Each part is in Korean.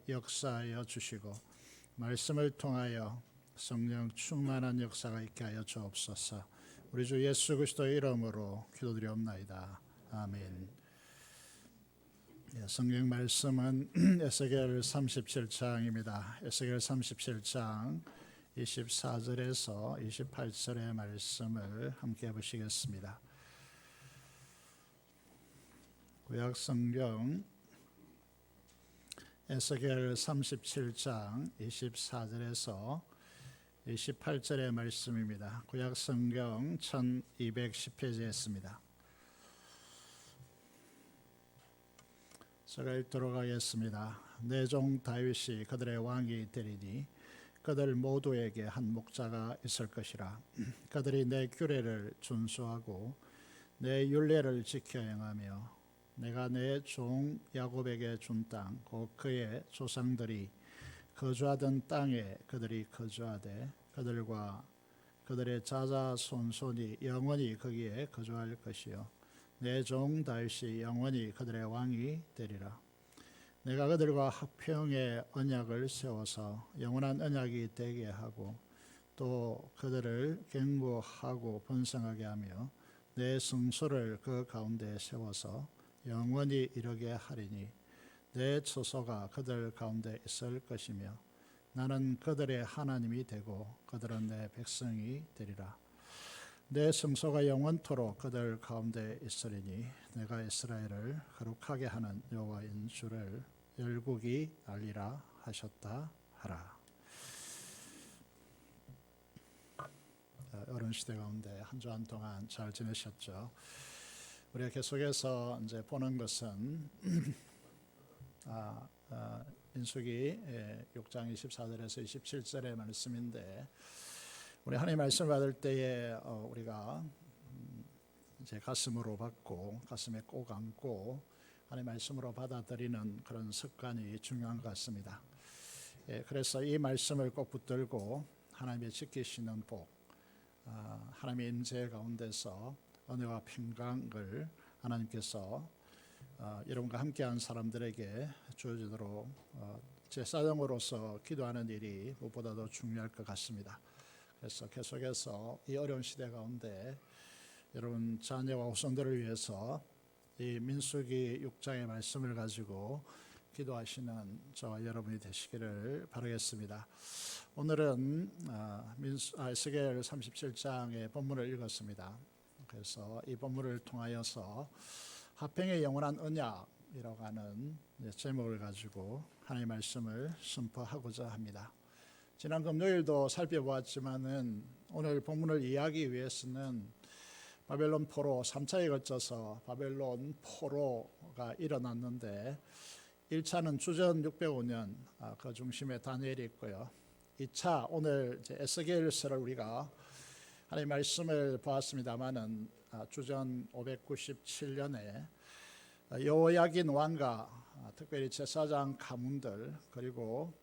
역사하여 주시고 말씀을 통하여 성령 충만한 역사가 있게 하여 주옵소서. 우리 주 예수 그리스도의 이름으로 기도드리옵나이다. 아멘. 성경 말씀은 에스겔 37장입니다. 에스겔 37장 24절에서 28절의 말씀을 함께 보시겠습니다. 구약 성경 에스겔 37장 24절에서 28절의 말씀입니다. 구약 성경 1210페이지에 있습니다. 제가 읽도록 하겠습니다. 내 종 다윗이 그들의 왕이 되리니 그들 모두에게 한 목자가 있을 것이라. 그들이 내 규례를 준수하고 내 율례를 지켜 행하며 내가 내 종 야곱에게 준 땅 곧 그의 조상들이 거주하던 땅에 그들이 거주하되 그들과 그들의 자자손손이 영원히 거기에 거주할 것이요 내 종 다윗이 영원히 그들의 왕이 되리라. 내가 그들과 화평의 언약을 세워서 영원한 언약이 되게 하고 또 그들을 견고하고 번성하게 하며 내 성소를 그 가운데 세워서 영원히 이르게 하리니 내 처소가 그들 가운데 있을 것이며 나는 그들의 하나님이 되고 그들은 내 백성이 되리라. 내 성소가 영원토록 그들 가운데 있으리니 내가 이스라엘을 거룩하게 하는 여호와인 줄을 열국이 알리라 하셨다 하라. 어려운 시대 가운데 한 주 한 동안 잘 지내셨죠? 우리가 계속해서 이제 보는 것은 민수기 6장 24절에서 27절의 말씀인데, 우리 하나님 말씀을 받을 때에 우리가 이제 가슴으로 받고 가슴에 꼭 안고 하나님 말씀으로 받아들이는 그런 습관이 중요한 것 같습니다. 그래서 이 말씀을 꼭 붙들고 하나님의 지키시는 복, 하나님의 임재 가운데서 은혜와 평강을 하나님께서 여러분과 함께한 사람들에게 주어지도록 제사장으로서 기도하는 일이 무엇보다도 중요할 것 같습니다. 그래서 계속해서 이 어려운 시대 가운데 여러분 자녀와 후손들을 위해서 이 민수기 6장의 말씀을 가지고 기도하시는 저와 여러분이 되시기를 바라겠습니다. 오늘은 에스겔 37장의 본문을 읽었습니다. 그래서 이 본문을 통하여서 화평의 영원한 언약이라고 하는 제목을 가지고 하나님의 말씀을 선포하고자 합니다. 지난 금요일도 살펴보았지만은 오늘 본문을 이해하기 위해서는 바벨론 포로 3차에 걸쳐서 바벨론 포로가 일어났는데 1차는 주전 605년 그 중심에 다니엘이 있고요. 2차 오늘 에스겔서를 우리가 하나님의 말씀을 보았습니다마는 주전 597년에 여호야긴 왕과 특별히 제사장 가문들 그리고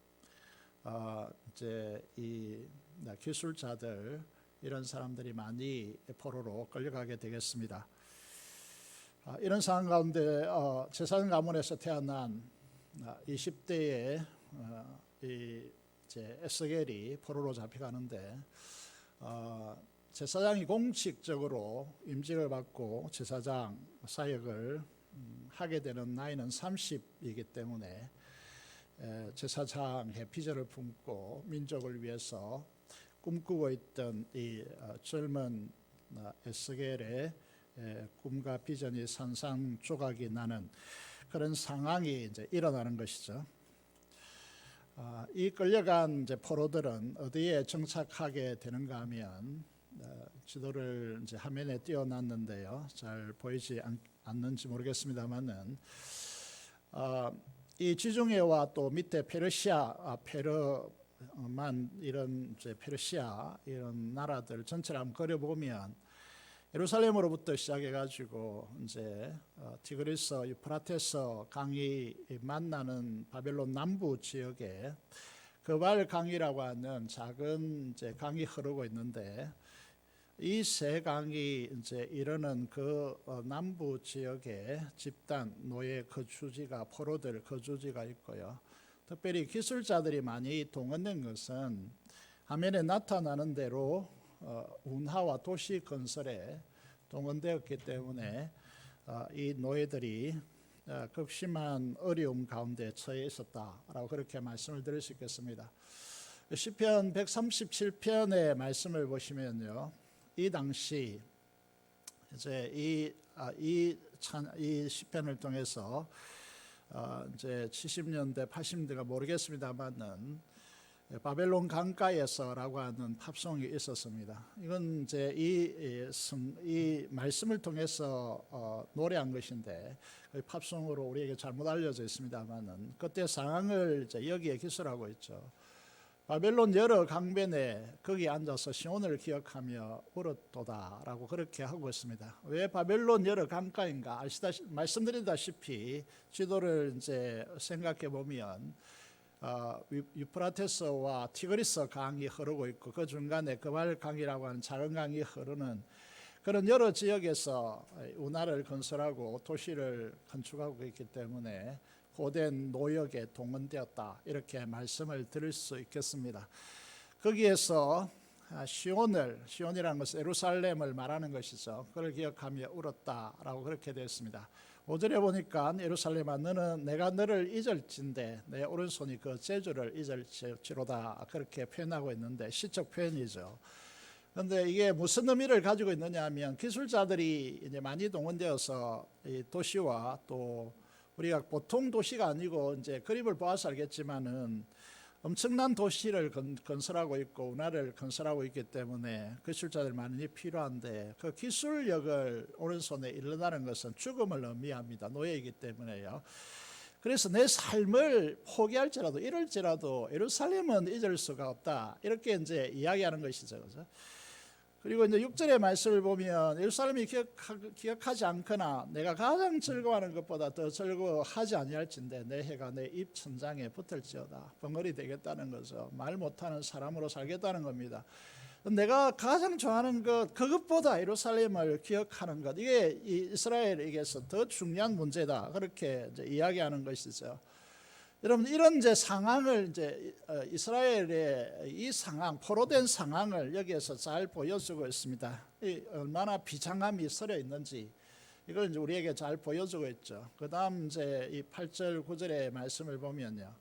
이제 이 기술자들 이런 사람들이 많이 포로로 끌려가게 되겠습니다. 이런 상황 가운데 제사장 가문에서 태어난 20대의 이제 에스겔이 포로로 잡혀가는데 제사장이 공식적으로 임직을 받고 제사장 사역을 하게 되는 나이는 30이기 때문에 제사장의 비전을 품고 민족을 위해서 꿈꾸고 있던 이 젊은 에스겔의 꿈과 비전이 산산조각이 나는 그런 상황이 이제 일어나는 것이죠. 이 끌려간 이제 포로들은 어디에 정착하게 되는가 하면 지도를 이제 화면에 띄워놨는데요. 잘 보이지 않는지 모르겠습니다만은 이 지중해와 또 밑에 페르시아, 페르만 이런 이제 페르시아 이런 나라들 전체를 한번 그려보면 예루살렘으로부터 시작해가지고 이제 티그리스, 유프라테스 강이 만나는 바벨론 남부 지역에 그발 강이라고 하는 작은 이제 강이 흐르고 있는데 이 세 강이 이제 이르는 그 남부 지역에 집단 노예 거주지가 포로들 거주지가 있고요. 특별히 기술자들이 많이 동원된 것은 화면에 나타나는 대로 운하와 도시 건설에 동원되었기 때문에 이 노예들이 극심한 어려움 가운데 처해 있었다라고 그렇게 말씀을 드릴 수 있겠습니다. 시편 137편의 말씀을 보시면요, 이 당시 이제 이 시편을 통해서 이제 70년대 80년대가 모르겠습니다만은 바벨론 강가에서라고 하는 팝송이 있었습니다. 이건 이제 이 말씀을 통해서 노래한 것인데 팝송으로 우리에게 잘못 알려져 있습니다만은 그때 상황을 이제 여기에 기술하고 있죠. 바벨론 여러 강변에 거기 앉아서 시온을 기억하며 울었도다라고 그렇게 하고 있습니다. 왜 바벨론 여러 강가인가? 말씀드리다시피 지도를 이제 생각해 보면 유프라테스와 티그리스 강이 흐르고 있고 그 중간에 그발 강이라고 하는 작은 강이 흐르는 그런 여러 지역에서 운하를 건설하고 도시를 건축하고 있기 때문에 고된 노역에 동원되었다, 이렇게 말씀을 드릴 수 있겠습니다. 거기에서 시온이라는 것은 예루살렘을 말하는 것이죠. 그걸 기억하며 울었다라고 그렇게 되었습니다. 5절에 보니까 예루살렘아 내가 너를 잊을진대 내 오른손이 그 재주를 잊을지로다, 그렇게 표현하고 있는데 시적 표현이죠. 그런데 이게 무슨 의미를 가지고 있느냐 하면 기술자들이 이제 많이 동원되어서 이 도시와 또 우리가 보통 도시가 아니고 이제 그림을 보아서 알겠지만은 엄청난 도시를 건설하고 있고 운하를 건설하고 있기 때문에 기술자들 많이 필요한데 그 기술력을 오른손에 잃는다는 것은 죽음을 의미합니다. 노예이기 때문에요. 그래서 내 삶을 포기할지라도 이럴지라도 예루살렘은 잊을 수가 없다, 이렇게 이제 이야기하는 것이죠. 그죠? 그리고 이제 6절의 말씀을 보면 예루살렘이 기억하지 않거나 내가 가장 즐거워하는 것보다 더 즐거워하지 아니할진대 내 해가 내 입 천장에 붙을지어다. 벙어리 되겠다는 거죠. 말 못하는 사람으로 살겠다는 겁니다. 내가 가장 좋아하는 것, 그것보다 예루살렘을 기억하는 것, 이게 이스라엘에게서 더 중요한 문제다, 그렇게 이제 이야기하는 것이죠. 여러분, 이런 이제 상황을 이제 이스라엘의 이 상황, 포로된 상황을 여기에서 잘 보여주고 있습니다. 얼마나 비장함이 서려 있는지 이걸 이제 우리에게 잘 보여주고 있죠. 그다음 이제 이 8절 9절의 말씀을 보면요,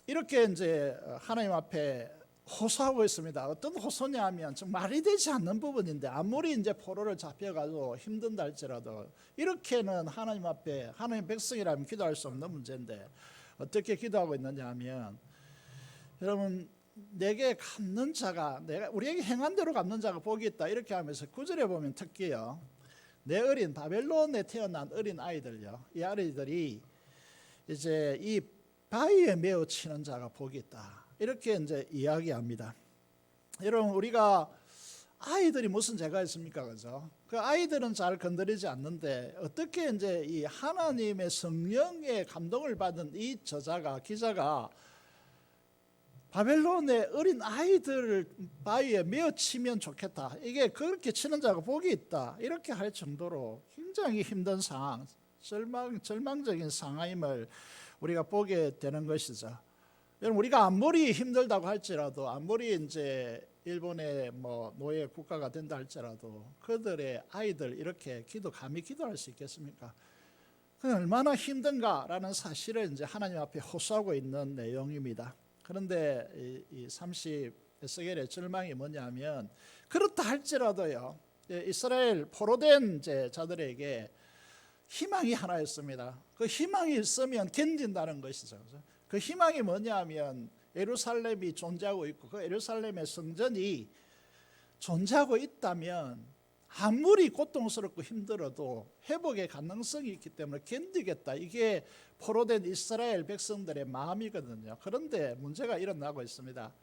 이렇게 이제 하나님 앞에 호소하고 있습니다. 어떤 호소냐 하면 좀 말이 되지 않는 부분인데 아무리 이제 포로를 잡혀가지고 힘든다 할지라도 이렇게는 하나님 앞에 하나님 백성이라면 기도할 수 없는 문제인데 어떻게 기도하고 있느냐 하면, 여러분, 내게 갚는 자가 우리에게 행한 대로 갚는 자가 복이 있다, 이렇게 하면서 9절에 보면 특히요, 내 어린 바벨론에 태어난 어린 아이들요, 이 아이들이 이제 이 바위에 메어 치는 자가 복이 있다, 이렇게 이제 이야기합니다. 여러분, 우리가 아이들이 무슨 죄가 있습니까, 그죠? 그 아이들은 잘 건드리지 않는데 어떻게 이제 이 하나님의 성령의 감동을 받은 이 기자가 바벨론의 어린 아이들을 바위에 메어 치면 좋겠다, 이게 그렇게 치는 자가 복이 있다, 이렇게 할 정도로 굉장히 힘든 상황, 절망적인 상황임을 우리가 보게 되는 것이죠. 여러분, 우리가 아무리 힘들다고 할지라도, 아무리 이제 일본의 뭐 노예 국가가 된다 할지라도 그들의 아이들 이렇게 감히 기도할 수 있겠습니까? 그 얼마나 힘든가라는 사실을 이제 하나님 앞에 호소하고 있는 내용입니다. 그런데 이 30 에스겔의 절망이 뭐냐면, 그렇다 할지라도요, 이스라엘 포로된 이제 자들에게 희망이 하나였습니다. 그 희망이 있으면 견딘다는 것이죠. 그 희망이 뭐냐면 예루살렘이 존재하고 있고 그 예루살렘의 성전이 존재하고 있다면 아무리 고통스럽고 힘들어도 회복의 가능성이 있기 때문에 견디겠다, 이게 포로된 이스라엘 백성들의 마음이거든요. 그런데 문제가 일어나고 있습니다.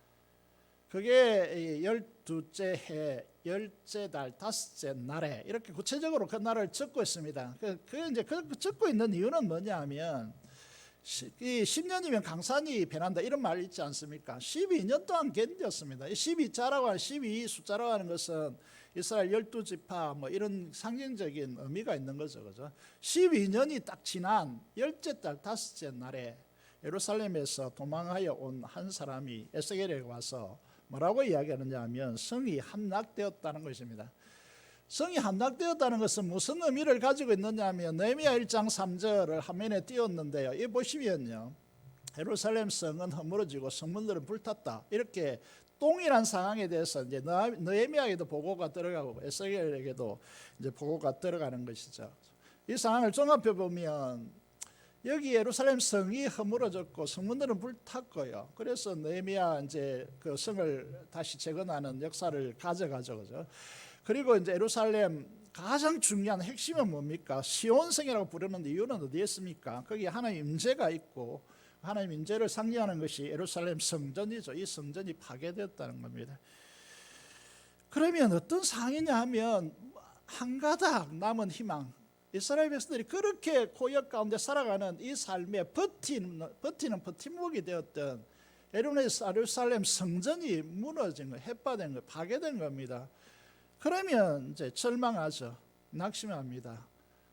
그게 12째 해 10째 달 5째 날에 이렇게 구체적으로 그 날을 적고 있습니다. 이제 그 적고 있는 이유는 뭐냐 하면, 이 10년이면 강산이 변한다, 이런 말 있지 않습니까? 12년 동안 견뎠습니다. 이 12자라고 하는 12 숫자라고 하는 것은 이스라엘 12지파 뭐 이런 상징적인 의미가 있는 거죠. 그죠? 12년이 딱 지난 열째 달 다섯째 날에 예루살렘에서 도망하여 온 한 사람이 에스겔에게 와서 뭐라고 이야기하느냐 하면 성이 함락되었다는 것입니다. 성이 함락되었다는 것은 무슨 의미를 가지고 있느냐 하면 느헤미야 1장 3절을 화면에 띄웠는데요. 이 보시면요, 예루살렘 성은 허물어지고 성문들은 불탔다, 이렇게 동일한 상황에 대해서 이제 느헤미야에게도 보고가 들어가고 에스겔에게도 이제 보고가 들어가는 것이죠. 이 상황을 종합해 보면 여기 예루살렘 성이 허물어졌고 성문들은 불탔고요. 그래서 느헤미야 이제 그 성을 다시 재건하는 역사를 가져가죠, 그죠? 그리고 이제 예루살렘 가장 중요한 핵심은 뭡니까? 시온성이라고 부르는 이유는 어디에 있습니까? 거기 하나님 임재가 있고 하나님 임재를 상징하는 것이 예루살렘 성전이죠. 이 성전이 파괴되었다는 겁니다. 그러면 어떤 상황이냐 하면 한 가닥 남은 희망, 이스라엘 백성들이 그렇게 고역 가운데 살아가는 이 삶에 버티는 버팀목이 되었던 예루살렘 성전이 무너진 거, 해파된 거, 파괴된 겁니다. 그러면 이제 절망하죠. 낙심합니다.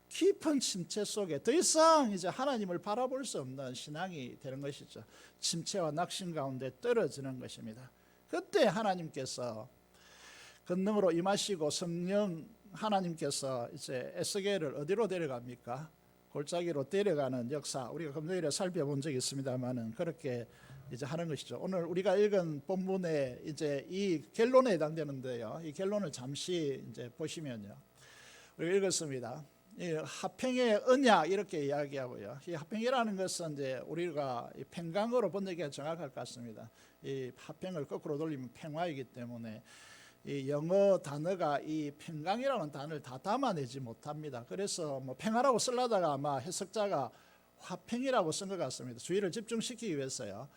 깊은 침체 속에 더 이상 이제 하나님을 바라볼 수 없는 신앙이 되는 것이죠. 침체와 낙심 가운데 떨어지는 것입니다. 그때 하나님께서 권능으로 임하시고 성령 하나님께서 이제 에스겔을 어디로 데려갑니까? 골짜기로 데려가는 역사, 우리가 금요일에 살펴본 적이 있습니다만은 그렇게 이제 하는 것이죠. 오늘 우리가 읽은 본문에 이제 이 결론에 해당되는데요. 이 결론을 잠시 이제 보시면요, 우리가 읽었습니다. 이 화평의 언약 이렇게 이야기하고요. 이 화평이라는 것은 이제 우리가 평강어로 번역이 정확할 것 같습니다. 이 화평을 거꾸로 돌리면 평화이기 때문에 이 영어 단어가 이 평강이라는 단어를 다 담아내지 못합니다. 그래서 뭐 평화라고 쓰려다가 아마 해석자가 화평이라고 쓴 것 같습니다. 주의를 집중시키기 위해서요.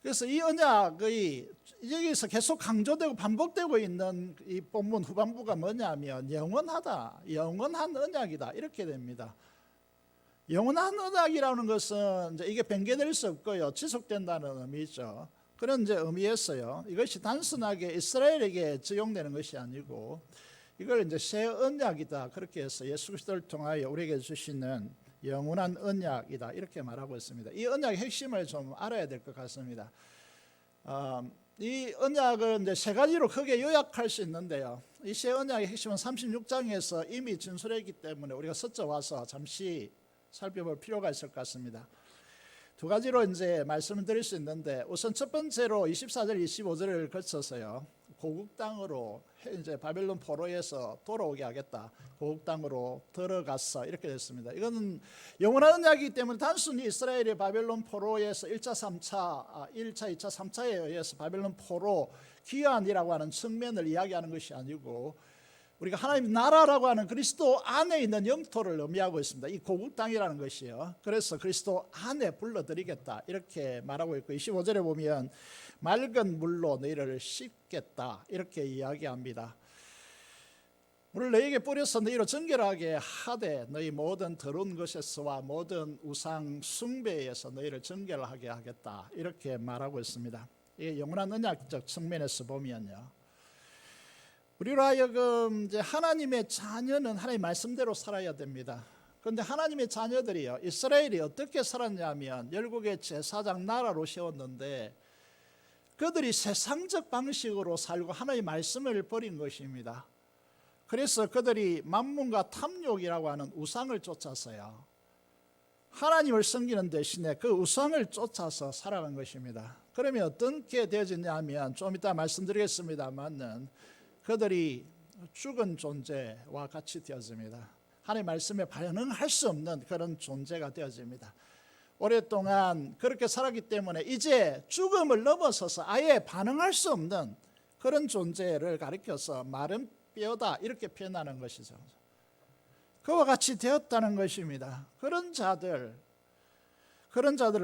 그래서 이 언약의 여기서 계속 강조되고 반복되고 있는 이 본문 후반부가 뭐냐면 영원하다, 영원한 언약이다, 이렇게 됩니다. 영원한 언약이라는 것은 이제 이게 변개될 수 없고요, 지속된다는 의미죠. 그런 이제 의미였어요. 이것이 단순하게 이스라엘에게 적용되는 것이 아니고 이걸 이제 새 언약이다, 그렇게 해서 예수 그리스도를 통하여 우리에게 주시는 영원한 언약이다, 이렇게 말하고 있습니다. 이 언약의 핵심을 좀 알아야 될 것 같습니다. 이 언약은 이제 세 가지로 크게 요약할 수 있는데요. 이 새 언약의 핵심은 36장에서 이미 진술했기 때문에 우리가 서쳐 와서 잠시 살펴볼 필요가 있을 것 같습니다. 두 가지로 이제 말씀을 드릴 수 있는데, 우선 첫 번째로 24절 25절을 거쳐서요, 고국 땅으로 이제 바벨론 포로에서 돌아오게 하겠다, 고국 땅으로 들어갔어, 이렇게 됐습니다. 이거는 영원한 언약이기 때문에 단순히 이스라엘이 바벨론 포로에서 1차, 2차, 3차에 의해서 바벨론 포로 귀환이라고 하는 측면을 이야기하는 것이 아니고 우리가 하나님 나라라고 하는 그리스도 안에 있는 영토를 의미하고 있습니다. 이 고국 땅이라는 것이요. 그래서 그리스도 안에 불러들이겠다, 이렇게 말하고 있고 25절에 보면 맑은 물로 너희를 씻겠다, 이렇게 이야기합니다. 물을 너희에게 뿌려서 너희로 정결하게 하되 너희 모든 더러운 것에서와 모든 우상 숭배에서 너희를 정결하게 하겠다, 이렇게 말하고 있습니다. 이게 영원한 언약적 측면에서 보면요, 우리로 하여금 이제 하나님의 자녀는 하나님의 말씀대로 살아야 됩니다. 그런데 하나님의 자녀들이요, 이스라엘이 어떻게 살았냐면 열국의 제사장 나라로 세웠는데 그들이 세상적 방식으로 살고 하나님의 말씀을 버린 것입니다. 그래서 그들이 만문과 탐욕이라고 하는 우상을 쫓아서요, 하나님을 섬기는 대신에 그 우상을 쫓아서 살아간 것입니다. 그러면 어떻게 되어지냐 하면 좀 이따 말씀드리겠습니다만은 그들이 죽은 존재와 같이 되어집니다. 하나님의 말씀에 반응할 수 없는 그런 존재가 되어집니다. 오랫동안 그렇게 살았기 때문에 이제 죽음을 넘어서서 아예 반응할 수 없는 그런 존재를 가리켜서 마른 뼈다, 이렇게 표현하는 것이죠. 그와 같이 되었다는 것입니다. 그런 자들을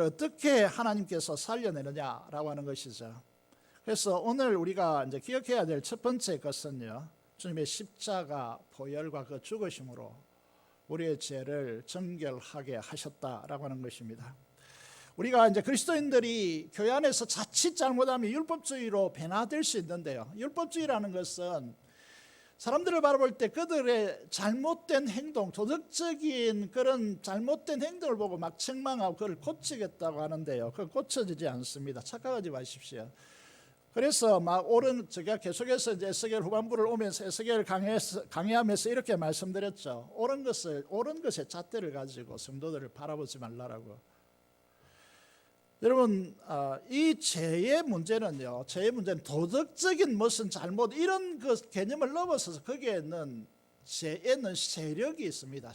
어떻게 하나님께서 살려내느냐라고 하는 것이죠. 그래서 오늘 우리가 이제 기억해야 될 첫 번째 것은요, 주님의 십자가 보혈과 그 죽으심으로 우리의 죄를 정결하게 하셨다라고 하는 것입니다. 우리가 이제 그리스도인들이 교회 안에서 자칫 잘못하면 율법주의로 변화될 수 있는데요, 율법주의라는 것은 사람들을 바라볼 때 그들의 잘못된 행동, 도덕적인 그런 잘못된 행동을 보고 막 책망하고 그걸 고치겠다고 하는데요, 그건 고쳐지지 않습니다. 착각하지 마십시오. 그래서 막 제가 계속해서 이제 에스겔 후반부를 오면서 에스겔을 강의하면서 이렇게 말씀드렸죠. 옳은 것의 잣대를 가지고 성도들을 바라보지 말라라고. 여러분, 이 죄의 문제는 도덕적인 무슨 잘못 이런 그 개념을 넘어서서 거기에는 죄에는 세력이 있습니다.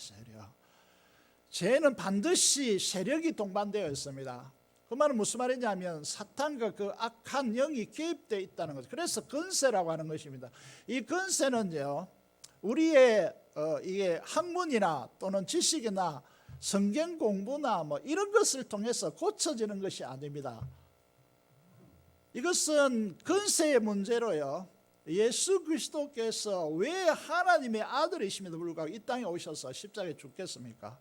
죄는 반드시 세력이 동반되어 있습니다. 그 말은 무슨 말이냐면 사탄과 그 악한 영이 개입되어 있다는 거죠. 그래서 근세라고 하는 것입니다. 이 근세는요, 우리의 이게 학문이나 또는 지식이나 성경 공부나 뭐 이런 것을 통해서 고쳐지는 것이 아닙니다. 이것은 근세의 문제로요, 예수 그리스도께서 왜 하나님의 아들이심에도 불구하고 이 땅에 오셔서 십자가에 죽겠습니까?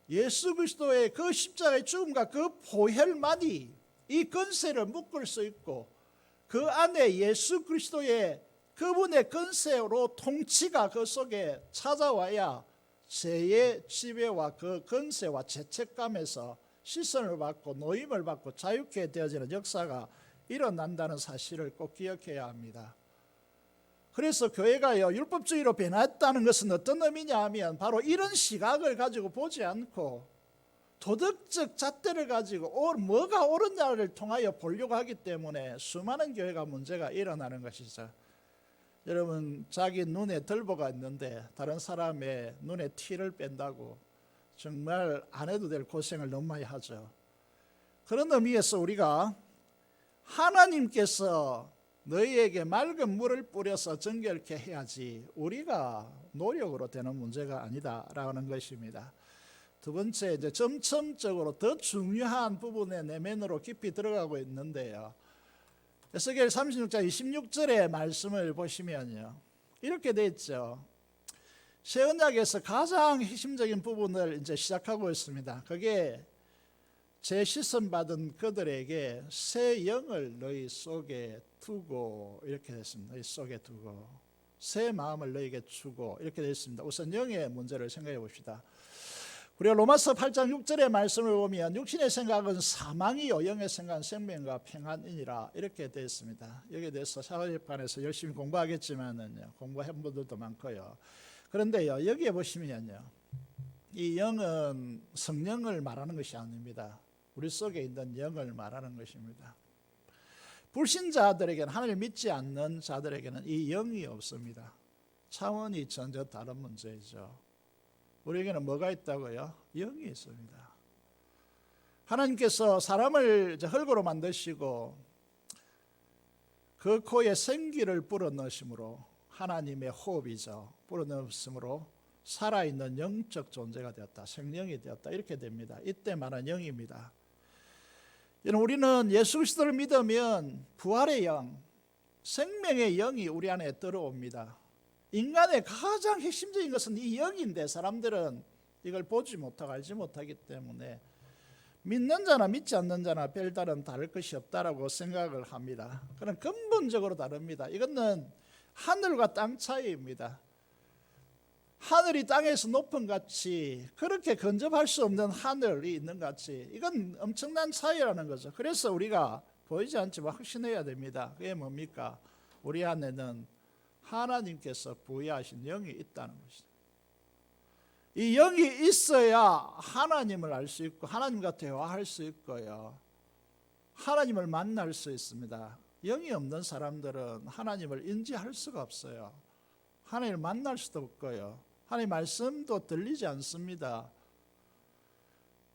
예수 그리스도의 그 십자가의 죽음과 그 보혈만이 이 근세를 묶을 수 있고, 그 안에 예수 그리스도의 그분의 근세로 통치가 그 속에 찾아와야 죄의 지배와 그 근세와 죄책감에서 시선을 받고 노임을 받고 자유케 되어지는 역사가 일어난다는 사실을 꼭 기억해야 합니다. 그래서 교회가요, 율법주의로 변했다는 것은 어떤 의미냐 하면 바로 이런 시각을 가지고 보지 않고 도덕적 잣대를 가지고 뭐가 옳은냐를 통하여 보려고 하기 때문에 수많은 교회가 문제가 일어나는 것이죠. 여러분, 자기 눈에 들보가 있는데 다른 사람의 눈에 티를 뺀다고 정말 안 해도 될 고생을 너무 많이 하죠. 그런 의미에서 우리가 하나님께서 너희에게 맑은 물을 뿌려서 정결케 해야지 우리가 노력으로 되는 문제가 아니다라는 것입니다. 두 번째, 이제 점점적으로 더 중요한 부분의 내면으로 깊이 들어가고 있는데요, 에스겔 36장 26절의 말씀을 보시면요, 이렇게 돼 있죠. 새 언약에서 가장 핵심적인 부분을 이제 시작하고 있습니다. 그게 제 시선 받은 그들에게 새 영을 너희 속에 두고, 이렇게 됐습니다. 너희 속에 두고 새 마음을 너희에게 주고, 이렇게 되어 있습니다. 우선 영의 문제를 생각해 봅시다. 우리가 로마서 8장 6절의 말씀을 보면 육신의 생각은 사망이요 영의 생각은 생명과 평안이니라, 이렇게 되어 있습니다. 여기에 대해서 사회재판에서 열심히 공부하겠지만은요, 공부한 분들도 많고요. 그런데요, 여기에 보시면요, 이 영은 성령을 말하는 것이 아닙니다. 우리 속에 있는 영을 말하는 것입니다. 불신자들에게는, 하나님을 믿지 않는 자들에게는 이 영이 없습니다. 차원이 전혀 다른 문제죠. 우리에게는 뭐가 있다고요? 영이 있습니다. 하나님께서 사람을 흙으로 만드시고 그 코에 생기를 불어넣으심으로, 하나님의 호흡이죠, 불어넣으심으로 살아있는 영적 존재가 되었다, 생명이 되었다, 이렇게 됩니다. 이때 말한 영입니다. 우리는 예수 그리스도를 믿으면 부활의 영, 생명의 영이 우리 안에 들어옵니다. 인간의 가장 핵심적인 것은 이 영인데 사람들은 이걸 보지 못하고 알지 못하기 때문에 믿는 자나 믿지 않는 자나 별다른 다를 것이 없다라고 생각을 합니다. 그럼 근본적으로 다릅니다. 이거는 하늘과 땅 차이입니다. 하늘이 땅에서 높은 같이, 그렇게 근접할 수 없는 하늘이 있는 같이, 이건 엄청난 차이라는 거죠. 그래서 우리가 보이지 않지만 확신해야 됩니다. 그게 뭡니까? 우리 안에는 하나님께서 부여하신 영이 있다는 것이죠. 이 영이 있어야 하나님을 알 수 있고 하나님과 대화할 수 있고요, 하나님을 만날 수 있습니다. 영이 없는 사람들은 하나님을 인지할 수가 없어요. 하나님을 만날 수도 없고요, 하나님 말씀도 들리지 않습니다.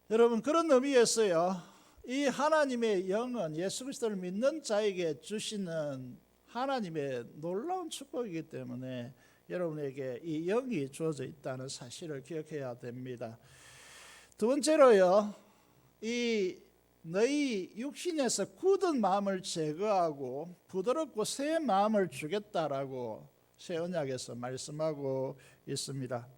여러분, 그런 의미에서요, 이 하나님의 영은 예수 그리스도를 믿는 자에게 주시는 하나님의 놀라운 축복이기 때문에 여러분에게 이 영이 주어져 있다는 사실을 기억해야 됩니다. 두 번째로요, 이 너희 육신에서 굳은 마음을 제거하고 부드럽고 새 마음을 주겠다라고 새 언약에서 말씀하고 있습니다.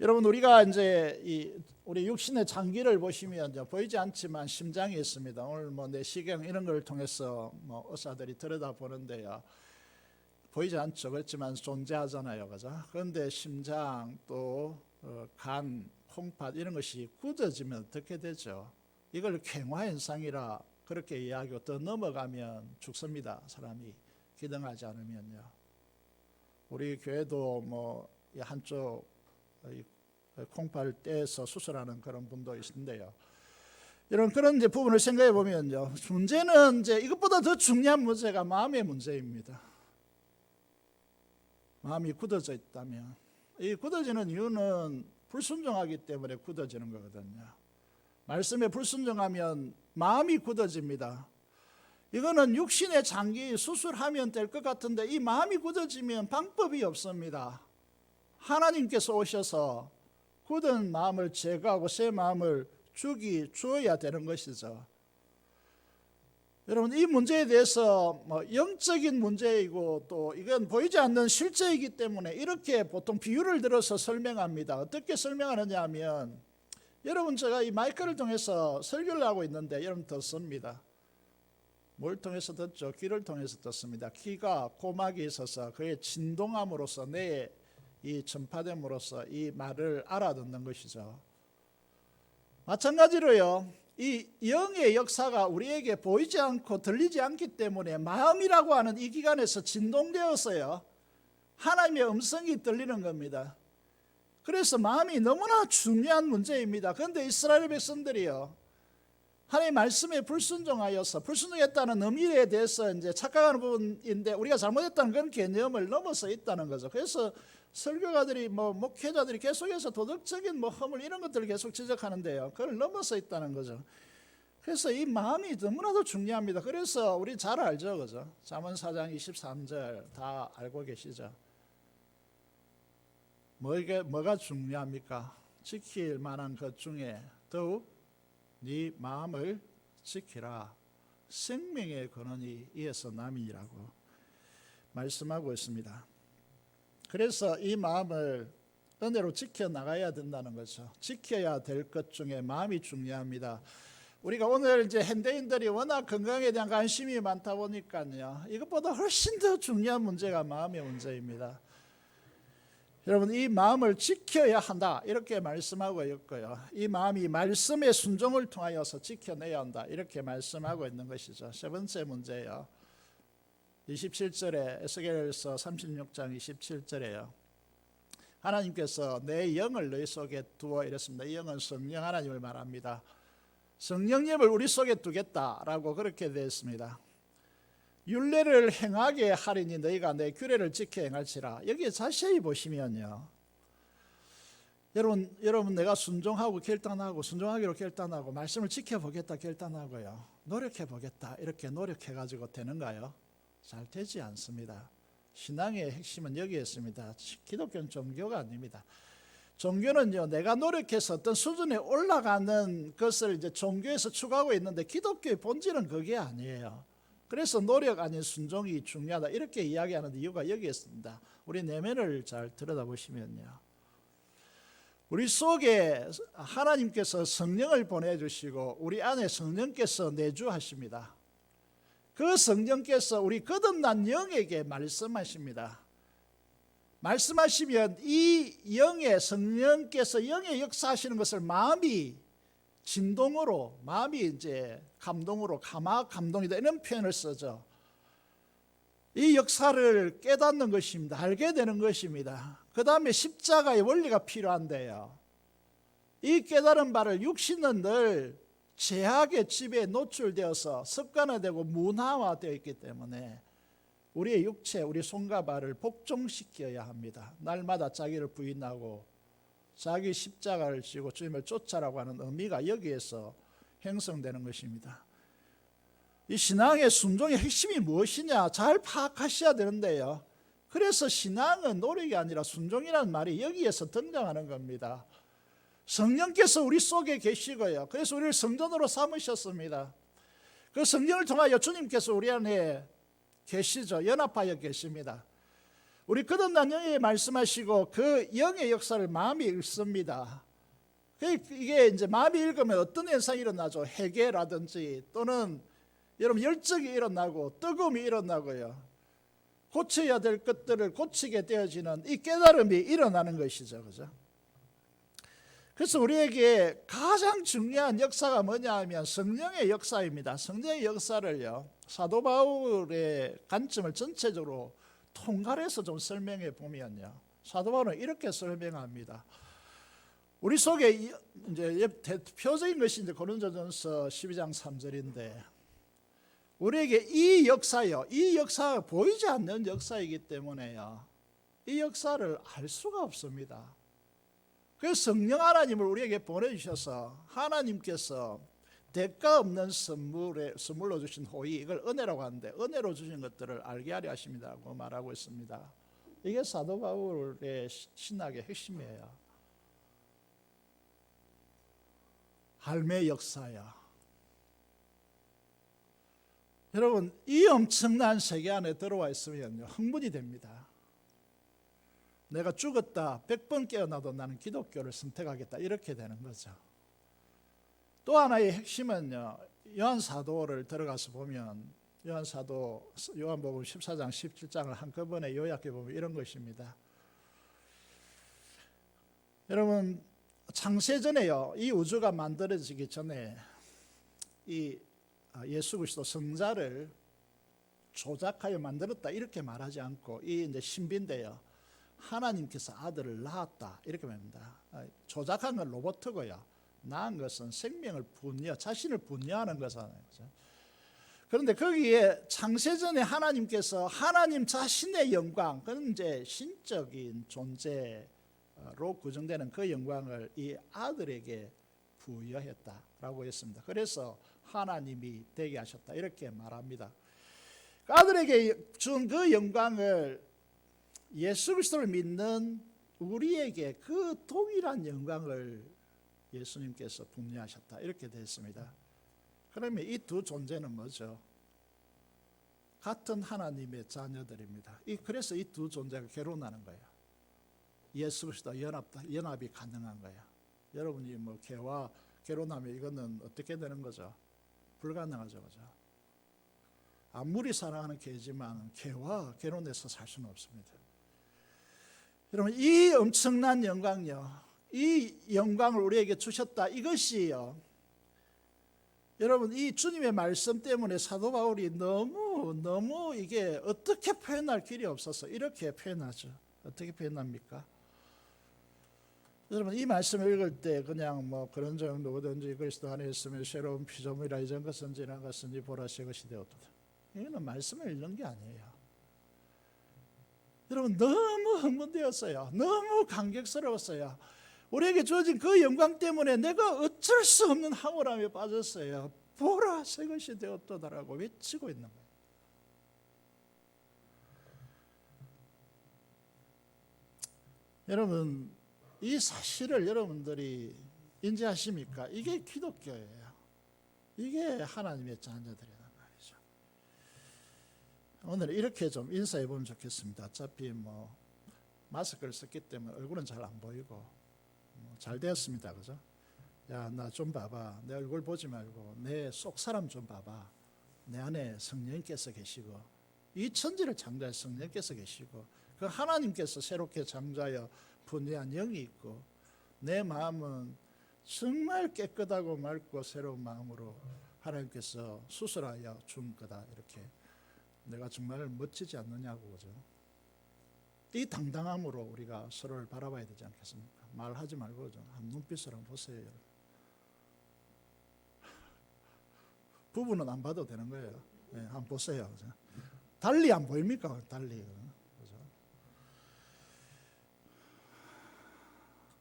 여러분, 우리가 이제 우리 육신의 장기를 보시면 보이지 않지만 심장이 있습니다. 오늘 뭐 내시경 이런 걸 통해서 뭐 의사들이 들여다보는데요, 보이지 않죠. 그렇지만 존재하잖아요. 그죠? 그런데 심장 또 간, 콩팥 이런 것이 굳어지면 어떻게 되죠? 이걸 쾌화현상이라 그렇게 이야기하고 더 넘어가면 죽습니다. 사람이 기능하지 않으면요. 우리 교회도 뭐 한쪽 콩팥을 떼서 수술하는 그런 분도 있는데요. 그런 이제 부분을 생각해 보면요. 문제는 이제 이것보다 더 중요한 문제가 마음의 문제입니다. 마음이 굳어져 있다면, 이 굳어지는 이유는 불순종하기 때문에 굳어지는 거거든요. 말씀에 불순종하면 마음이 굳어집니다. 이거는 육신의 장기 수술하면 될 것 같은데 이 마음이 굳어지면 방법이 없습니다. 하나님께서 오셔서 굳은 마음을 제거하고 새 마음을 주어야 되는 것이죠. 여러분, 이 문제에 대해서 영적인 문제이고 또 이건 보이지 않는 실제이기 때문에 이렇게 보통 비유를 들어서 설명합니다. 어떻게 설명하느냐 하면, 여러분, 제가 이 마이크를 통해서 설교를 하고 있는데 여러분 듣습니다. 뭘 통해서 듣죠? 귀를 통해서 듣습니다. 귀가 고막이 있어서 그의 진동함으로써 내 이 전파됨으로써 이 말을 알아듣는 것이죠. 마찬가지로요, 이 영의 역사가 우리에게 보이지 않고 들리지 않기 때문에 마음이라고 하는 이 기관에서 진동되어서요 하나님의 음성이 들리는 겁니다. 그래서 마음이 너무나 중요한 문제입니다. 그런데 이스라엘 백성들이요 하나님의 말씀에 불순종했다는 의미에 대해서 이제 착각하는 부분인데, 우리가 잘못했다는 그런 개념을 넘어서 있다는 거죠. 그래서 설교가들이 목회자들이 계속해서 도덕적인 허물 이런 것들을 계속 지적하는데요, 그걸 넘어서 있다는 거죠. 그래서 이 마음이 너무나도 중요합니다. 그래서 우리 잘 알죠, 그죠? 잠언 4장 23절 다 알고 계시죠? 뭐가 중요합니까? 지킬 만한 것 중에 더욱 네 마음을 지키라. 생명의 근원이 이에서 남이라고 말씀하고 있습니다. 그래서 이 마음을 은혜로 지켜나가야 된다는 거죠. 지켜야 될 것 중에 마음이 중요합니다. 우리가 오늘 이제 현대인들이 워낙 건강에 대한 관심이 많다 보니까요, 이것보다 훨씬 더 중요한 문제가 마음의 문제입니다. 여러분, 이 마음을 지켜야 한다 이렇게 말씀하고 있고요, 이 마음이 말씀의 순종을 통하여서 지켜내야 한다 이렇게 말씀하고 있는 것이죠. 세 번째 문제예요. 27절에 에스겔서 36장 27절에요. 하나님께서 내 영을 너희 속에 두어 이랬습니다. 이 영은 성령 하나님을 말합니다. 성령님을 우리 속에 두겠다라고 그렇게 되어 있습니다. 율례를 행하게 하리니 너희가 내 규례를 지켜 행할지라. 여기에 자세히 보시면요, 여러분 내가 순종하고 결단하고 순종하기로 결단하고 말씀을 지켜보겠다 결단하고요, 노력해보겠다 이렇게 노력해가지고 되는가요? 잘 되지 않습니다. 신앙의 핵심은 여기에 있습니다. 기독교는 종교가 아닙니다. 종교는요, 내가 노력해서 어떤 수준에 올라가는 것을 이제 종교에서 추구하고 있는데 기독교의 본질은 그게 아니에요. 그래서 노력 아닌 순종이 중요하다 이렇게 이야기하는 이유가 여기에 있습니다. 우리 내면을 잘 들여다보시면요, 우리 속에 하나님께서 성령을 보내주시고 우리 안에 성령께서 내주하십니다. 그 성령께서 우리 거듭난 영에게 말씀하십니다. 말씀하시면 이 영의 성령께서 영의 역사하시는 것을 마음이 진동으로, 마음이 이제 감동으로 감동이다 이런 표현을 쓰죠. 이 역사를 깨닫는 것입니다. 알게 되는 것입니다. 그 다음에 십자가의 원리가 필요한데요, 이 깨달은 바를 육신은 늘 죄악의 지배에 노출되어서 습관화되고 문화화되어 있기 때문에 우리의 육체, 우리 손과 발을 복종시켜야 합니다. 날마다 자기를 부인하고 자기 십자가를 지고 주님을 쫓아라고 하는 의미가 여기에서 형성되는 것입니다. 이 신앙의 순종의 핵심이 무엇이냐 잘 파악하셔야 되는데요, 그래서 신앙은 노력이 아니라 순종이라는 말이 여기에서 등장하는 겁니다. 성령께서 우리 속에 계시고요, 그래서 우리를 성전으로 삼으셨습니다. 그 성령을 통하여 주님께서 우리 안에 계시죠. 연합하여 계십니다. 우리 거듭난 영에 말씀하시고 그 영의 역사를 마음이 읽습니다. 이게 이제 마음이 읽으면 어떤 현상이 일어나죠? 회개라든지 또는 여러분 열정이 일어나고 뜨거움이 일어나고요, 고쳐야 될 것들을 고치게 되어지는 이 깨달음이 일어나는 것이죠. 그죠? 그래서 우리에게 가장 중요한 역사가 뭐냐 하면 성령의 역사입니다. 성령의 역사를요, 사도 바울의 관점을 전체적으로 통괄해서 좀 설명해 보면요, 사도 바울은 이렇게 설명합니다. 우리 속에 이제 대표적인 것이 이제 고린도전서 12장 3절인데, 우리에게 이 역사요, 이 역사가 보이지 않는 역사이기 때문에요, 이 역사를 알 수가 없습니다. 그래서 성령 하나님을 우리에게 보내주셔서 하나님께서 대가 없는 선물로 주신 호의, 이걸 은혜라고 하는데, 은혜로 주신 것들을 알게 하려 하십니다라고 말하고 있습니다. 이게 사도 바울의 신학의 핵심이에요. 할매 역사야. 여러분, 이 엄청난 세계 안에 들어와 있으면요, 흥분이 됩니다. 내가 죽었다 100번 깨어나도 나는 기독교를 선택하겠다, 이렇게 되는 거죠. 또 하나의 핵심은요, 요한사도를 들어가서 보면 요한복음 14장 17장을 한꺼번에 요약해 보면 이런 것입니다. 여러분, 창세전에요, 이 우주가 만들어지기 전에 이 예수 그리스도 성자를 조작하여 만들었다, 이렇게 말하지 않고, 이 이제 신비인데요, 하나님께서 아들을 낳았다, 이렇게 말합니다. 조작한 건 로봇이고요, 낳은 것은 생명을 자신을 분여하는 것이잖아요. 그런데 거기에 창세전에 하나님께서 하나님 자신의 영광, 그건 이제 신적인 존재로 구정되는 그 영광을 이 아들에게 부여했다라고 했습니다. 그래서 하나님이 되게 하셨다, 이렇게 말합니다. 아들에게 준 그 영광을 예수 그리스도를 믿는 우리에게 그 동일한 영광을 예수님께서 분리하셨다, 이렇게 되었습니다. 그러면 이 두 존재는 뭐죠? 같은 하나님의 자녀들입니다. 그래서 이 두 존재가 결혼하는 거예요. 예수 그리스도 연합이 가능한 거예요. 여러분이 뭐 개와 결혼하면 이거는 어떻게 되는 거죠? 불가능하죠, 그죠? 아무리 사랑하는 개지만 개와 결혼해서 살 수는 없습니다. 여러분, 이 엄청난 영광요, 이 영광을 우리에게 주셨다, 이것이요, 여러분, 이 주님의 말씀 때문에 사도 바울이 너무 이게 어떻게 표현할 길이 없어서 이렇게 표현하죠. 어떻게 표현합니까? 여러분, 이 말씀을 읽을 때 그냥 뭐 그런 정도든지 그리스도 안에 있으면 새로운 피조물이라, 이전 것은 지난 것은 보라 새 것이 되었도다. 이거는 말씀을 읽는 게 아니에요. 여러분, 너무 흥분되었어요. 너무 감격스러웠어요. 우리에게 주어진 그 영광 때문에 내가 어쩔 수 없는 황홀함에 빠졌어요. 보라 새 것이 되었도다라고 외치고 있는 거예요. 여러분, 이 사실을 여러분들이 인지하십니까? 이게 기독교예요. 이게 하나님의 자녀들이란 말이죠. 오늘 이렇게 좀 인사해 보면 좋겠습니다. 어차피 뭐 마스크를 썼기 때문에 얼굴은 잘 안 보이고 잘 되었습니다, 그죠? 야, 나 좀 봐봐. 내 얼굴 보지 말고 내 속 사람 좀 봐봐. 내 안에 성령께서 계시고, 이 천지를 창조할 성령께서 계시고, 그 하나님께서 새롭게 창조하여 분리한 영이 있고, 내 마음은 정말 깨끗하고 맑고 새로운 마음으로 하나님께서 수술하여 준 거다, 이렇게. 내가 정말 멋지지 않느냐고, 그죠? 이 당당함으로 우리가 서로를 바라봐야 되지 않겠습니까? 말하지 말고 한 눈빛을 한번 보세요, 여러분. 부부는 안 봐도 되는 거예요. 네, 한번 보세요, 그죠? 달리 안 보입니까? 달리. 그죠?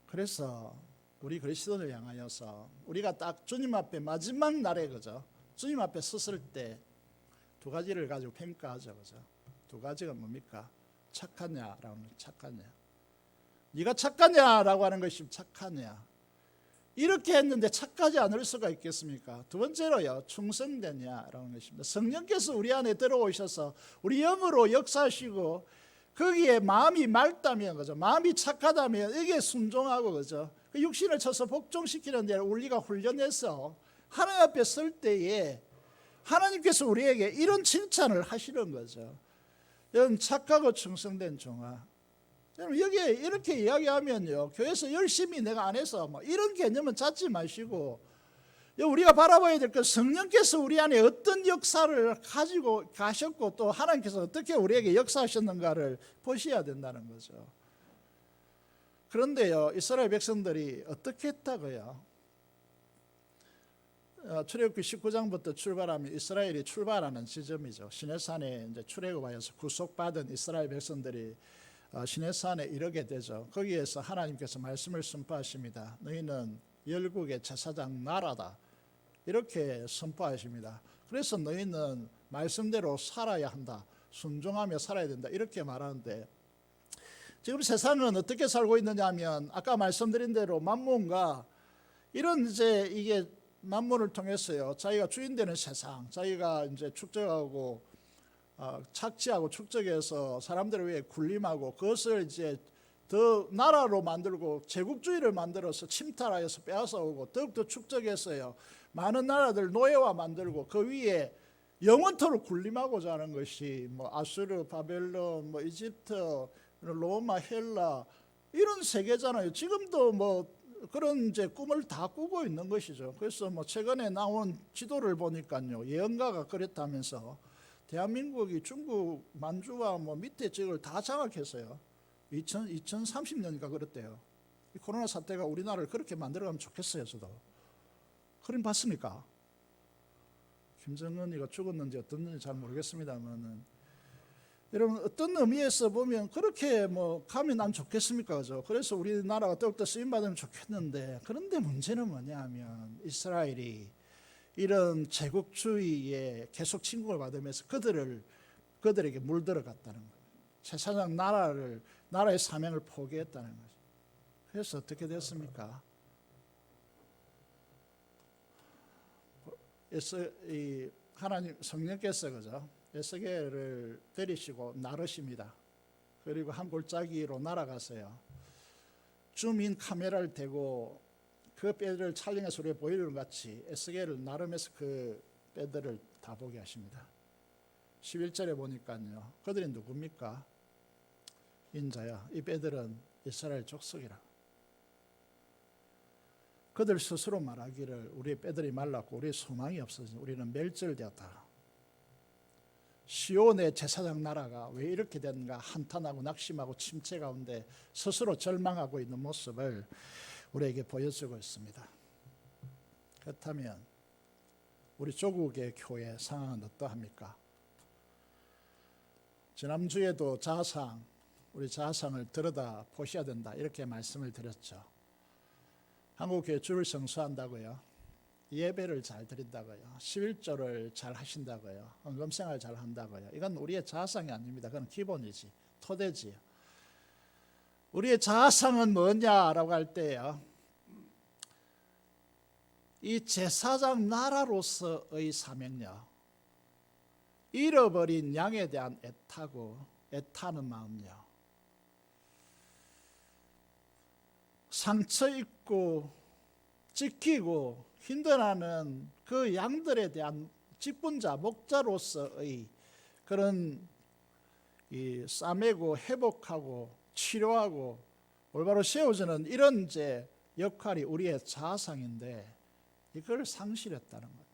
그래서 우리 그리스도를 향하여서 우리가 딱 주님 앞에 마지막 날에, 그죠? 주님 앞에 섰을 때 두 가지를 가지고 평가하죠, 그죠? 두 가지가 뭡니까? 착하냐라고 하는, 착하냐. 네가 착하냐라고 하는 것이 착하냐. 이렇게 했는데 착하지 않을 수가 있겠습니까? 두 번째로요, 충성되냐라고 하는 것입니다. 성령께서 우리 안에 들어오셔서 우리 영으로 역사하시고, 거기에 마음이 맑다면, 그죠? 마음이 착하다면 이게 순종하고, 그죠? 그 육신을 쳐서 복종시키는 데 우리가 훈련해서 하나님 앞에 설 때에 하나님께서 우리에게 이런 칭찬을 하시는 거죠. 이런 착하고 충성된 종아. 여기에 이렇게 이야기하면요, 교회에서 열심히 내가 안 해서 뭐 이런 개념은 찾지 마시고, 우리가 바라봐야 될 건 성령께서 우리 안에 어떤 역사를 가지고 가셨고 또 하나님께서 어떻게 우리에게 역사하셨는가를 보셔야 된다는 거죠. 그런데요, 이스라엘 백성들이 어떻게 했다고요? 출애굽기 19장부터 출발하면 이스라엘이 출발하는 지점이죠. 시내산에 이제 출애굽하여서 구속받은 이스라엘 백성들이 시내산에 이르게 되죠. 거기에서 하나님께서 말씀을 선포하십니다. 너희는 열국의 제사장 나라다, 이렇게 선포하십니다. 그래서 너희는 말씀대로 살아야 한다, 순종하며 살아야 된다, 이렇게 말하는데, 지금 세상은 어떻게 살고 있느냐 하면 아까 말씀드린 대로 만문과 이런 이제 이게 만문을 통해서요, 자기가 주인되는 세상, 자기가 이제 축적하고 착취하고 축적해서 사람들을 위해 군림하고 그것을 이제 더 나라로 만들고 제국주의를 만들어서 침탈하여서 빼앗아오고 더욱더 축적해서요, 많은 나라들 노예화 만들고 그 위에 영원토록 군림하고자 하는 것이 뭐 아수르, 바벨론, 뭐 이집트, 로마, 헬라, 이런 세계잖아요. 지금도 뭐 그런 이제 꿈을 다 꾸고 있는 것이죠. 그래서 뭐 최근에 나온 지도를 보니까요, 예언가가 그랬다면서 대한민국이 중국 만주와 뭐 밑에 지역을 다 장악했어요. 2030년인가 그랬대요. 이 코로나 사태가 우리나라를 그렇게 만들어가면 좋겠어요. 저도 그림 봤습니까? 김정은이가 죽었는지 어떻는지 잘 모르겠습니다만은, 여러분 어떤 의미에서 보면 그렇게 뭐 가면 난 좋겠습니까? 그죠? 그래서 우리나라가 더욱더 쓰임받으면 좋겠는데, 그런데 문제는 뭐냐 하면 이스라엘이 이런 제국주의에 계속 침공을 받으면서 그들에게 물들어갔다는 거예요. 제사장 나라의 사명을 포기했다는 거죠. 그래서 어떻게 됐습니까? 하나님 성령께서 그죠, 에스겔을 데리시고 나르십니다. 그리고 한 골짜기로 날아가서요, 줌인 카메라를 대고 그 뼈들을 촬영해서 우리가 보이는 것 같이 에스겔을 나르면서 그 뼈들을 다 보게 하십니다. 11절에 보니까요, 그들이 누굽니까? 인자야, 이 뼈들은 이스라엘 족속이라. 그들 스스로 말하기를 우리의 뼈들이 말랐고 우리의 소망이 없어서 우리는 멸절되었다. 시온의 제사장 나라가 왜 이렇게 됐는가 한탄하고 낙심하고 침체 가운데 스스로 절망하고 있는 모습을 우리에게 보여주고 있습니다. 그렇다면 우리 조국의 교회 상황은 어떠합니까? 지난주에도 우리 자아상을 들여다 보셔야 된다, 이렇게 말씀을 드렸죠. 한국교회 주를 성수한다고요, 예배를 잘 드린다고요, 11조를 잘 하신다고요, 헌금생활 잘 한다고요, 이건 우리의 자아상이 아닙니다. 그건 기본이지, 토대지. 우리의 자아상은 뭐냐라고 할 때요, 이 제사장 나라로서의 사명요, 잃어버린 양에 대한 애타는 마음요, 상처 입고 찢기고 힘들어하는 그 양들에 대한 직분자, 목자로서의 그런 이 싸매고 회복하고 치료하고 올바로 세워주는 이런 이제 역할이 우리의 자아상인데, 이걸 상실했다는 겁니다.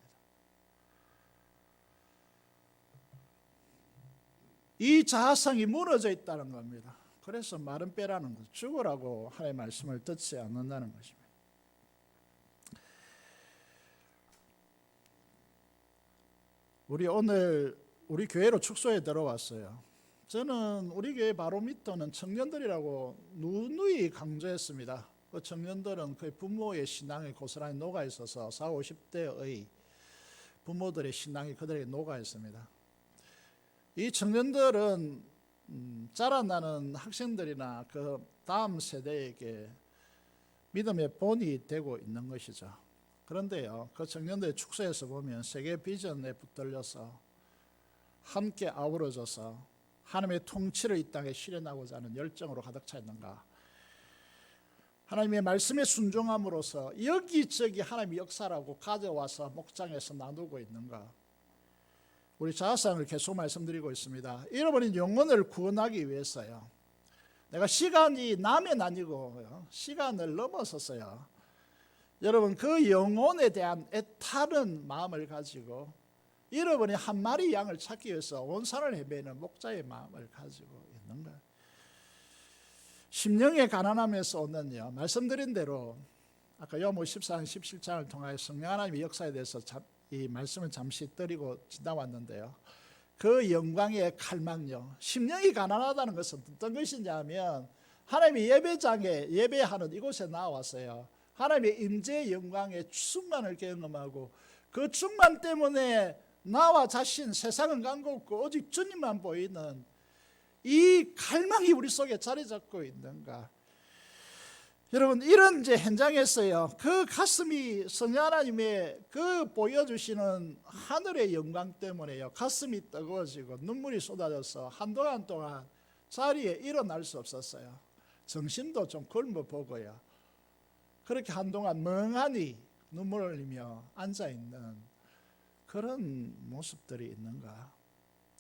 이 자아상이 무너져 있다는 겁니다. 그래서 마른 뼈라는 것, 죽으라고 하나님의 말씀을 듣지 않는다는 것입니다. 오늘 우리 교회로 축소에 들어왔어요. 저는 우리 교회 바로 밑에는 청년들이라고 누누이 강조했습니다. 그 청년들은 그 부모의 신앙에 고스란히 녹아 있어서 40, 50대의 부모들의 신앙이 그들에게 녹아 있습니다. 이 청년들은 자라나는 학생들이나 그 다음 세대에게 믿음의 본이 되고 있는 것이죠. 그런데요, 그 청년들의 축소에서 보면 세계 비전에 붙들려서 함께 아우러져서 하나님의 통치를 이 땅에 실현하고자 하는 열정으로 가득 차 있는가? 하나님의 말씀에 순종함으로써 여기저기 하나님의 역사라고 가져와서 목장에서 나누고 있는가? 우리 자아상을 계속 말씀드리고 있습니다. 잃어버린 영혼을 구원하기 위해서요. 내가 시간이 나면 아니고 시간을 넘어섰어요. 여러분 그 영혼에 대한 애타는 마음을 가지고 잃어버린 한 마리 양을 찾기 위해서 온 산을 헤매는 목자의 마음을 가지고 있는 거예요. 심령의 가난함에서 오는요, 말씀드린 대로 아까 요한복음 14장 17장을 통하여 성령 하나님의 역사에 대해서 이 말씀을 잠시 드리고 지나왔는데요, 그 영광의 칼망요, 심령이 가난하다는 것은 어떤 것이냐 하면 하나님의 예배장에 예배하는 이곳에 나와서요, 하나님의 임재의 영광의 충만을 경험하고 그 충만 때문에 나와 자신 세상은 간겁고 오직 주님만 보이는 이 갈망이 우리 속에 자리 잡고 있는가. 여러분 이런 이제 현장에서요, 그 가슴이 성령 하나님의 그 보여주시는 하늘의 영광 때문에요, 가슴이 뜨거워지고 눈물이 쏟아져서 한동안 동안 자리에 일어날 수 없었어요. 정신도 좀 굶어보고요, 그렇게 한동안 멍하니 눈물을 흘리며 앉아있는 그런 모습들이 있는가.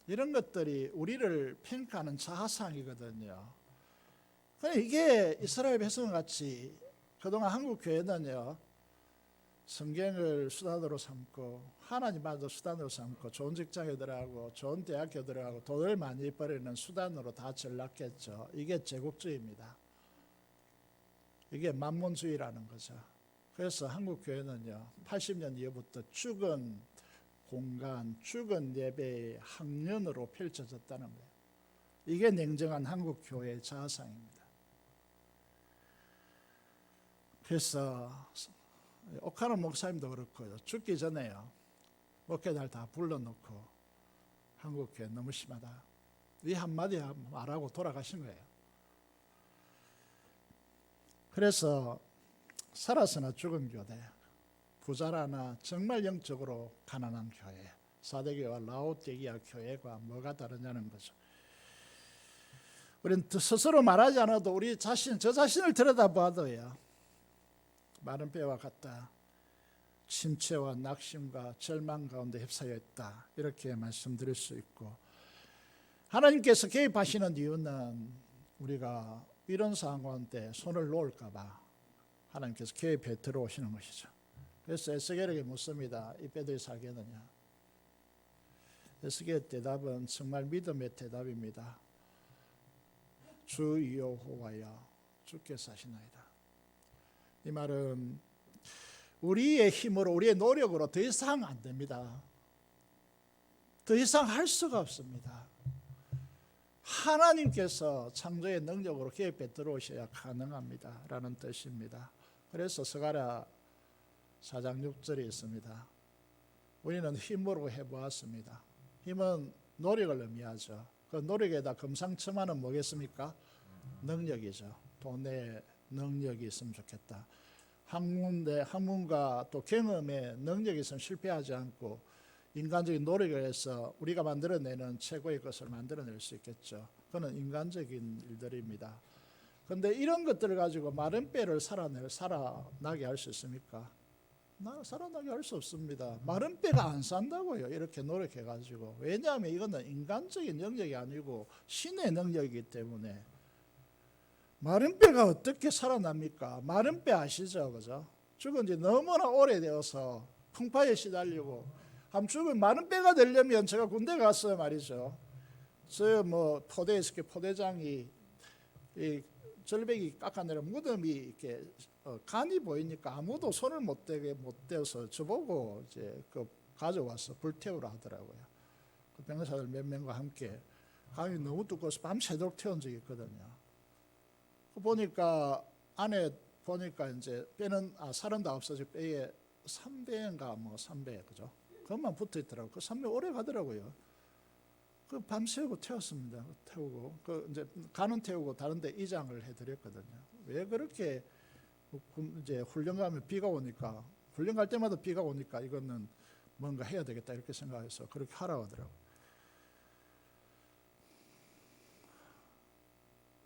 이런 것들이 우리를 평가하는 자아상이거든요. 이게 이스라엘 백성같이 그동안 한국 교회는요, 성경을 수단으로 삼고 하나님만도 수단으로 삼고 좋은 직장에 들어가고 좋은 대학교 들어가고 돈을 많이 벌이는 수단으로 다 전락했죠. 이게 제국주의입니다. 이게 만몬주의라는 거죠. 그래서 한국 교회는요, 80년 이후부터 죽은 공간, 죽은 예배의 학년으로 펼쳐졌다는 거예요. 이게 냉정한 한국 교회의 자아상입니다. 그래서 옥하는 목사님도 그렇고요, 죽기 전에요, 목회자를 다 불러놓고 한국 교회 너무 심하다, 이 한마디 말하고 돌아가신 거예요. 그래서 살아서나 죽은 교대, 부자라나 정말 영적으로 가난한 교회, 사대교회와 라오디게아 교회가 뭐가 다르냐는 거죠. 우리는 스스로 말하지 않아도 우리 자신, 저 자신을 들여다봐도요, 마른 뼈와 같다, 침체와 낙심과 절망 가운데 휩싸여 있다, 이렇게 말씀드릴 수 있고, 하나님께서 개입하시는 이유는 우리가 이런 상황 가운데 손을 놓을까 봐 하나님께서 개입해 들어오시는 것이죠. 그래서 에스겔에게 묻습니다. 이 뼈들이 살겠느냐. 에스겔의 대답은 정말 믿음의 대답입니다. 주 여호와여 주께서 하시나이다. 이 말은 우리의 힘으로, 우리의 노력으로 더 이상 안 됩니다. 더 이상 할 수가 없습니다. 하나님께서 창조의 능력으로 개입해 들어오셔야 가능합니다 라는 뜻입니다. 그래서 스가랴 4장 6절에 있습니다. 우리는 힘으로 해보았습니다. 힘은 노력을 의미하죠. 그 노력에다 금상첨화는 뭐겠습니까? 능력이죠. 돈에 능력이 있으면 좋겠다. 학문과 또 경험에 능력이 있으면 실패하지 않고 인간적인 노력을 해서 우리가 만들어내는 최고의 것을 만들어낼 수 있겠죠. 그건 인간적인 일들입니다. 그런데 이런 것들을 가지고 마른 뼈를 살아나게 할 수 있습니까? 살아나게 할 수 없습니다. 마른 뼈가 안 산다고요, 이렇게 노력해가지고. 왜냐하면 이거는 인간적인 영역이 아니고 신의 능력이기 때문에. 마른 뼈가 어떻게 살아납니까? 마른 뼈 아시죠? 그죠? 죽은 지 너무나 오래되어서 풍파에 시달리고, 죽은 마른 뼈가 되려면, 제가 군대 갔어요 말이죠. 포대에 있을 때 포대장이 이 절벽이 깎아내려 무덤이 이렇게 간이 보이니까 아무도 손을 못 대서 저보고 이제 그 가져와서 불태우라 하더라고요. 그 병사들 몇 명과 함께. 간이 너무 두꺼워서 밤새도록 태운 적이 있거든요. 보니까 안에 보니까 이제 뼈는 살은 다 없어지고 뼈에 3배인가 3배, 그죠? 그것만 붙어 있더라고. 그 3배 오래 가더라고요. 그 밤새우고 태웠습니다. 태우고 그 이제 간은 태우고 다른데 이장을 해드렸거든요. 왜 그렇게 이제 훈련 가면 비가 오니까, 훈련 갈 때마다 비가 오니까 이거는 뭔가 해야 되겠다 이렇게 생각해서 그렇게 하라고 하더라고요.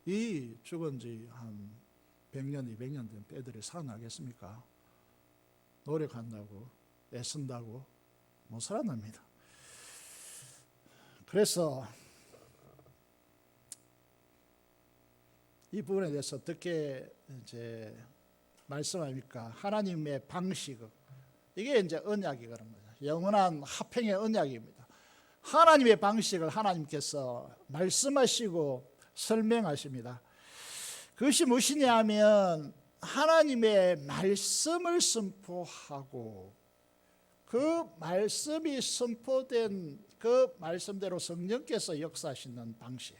이 죽은 지 한 100년, 200년 된 뼈들이 살아나겠습니까? 노력한다고, 애쓴다고 못 살아납니다. 그래서 이 부분에 대해서 어떻게 이제 말씀합니까? 하나님의 방식, 이게 이제 언약이거든요. 영원한 화평의 언약입니다. 하나님의 방식을 하나님께서 말씀하시고 설명하십니다. 그것이 무엇이냐 하면 하나님의 말씀을 선포하고 그 말씀이 선포된 그 말씀대로 성령께서 역사하시는 방식,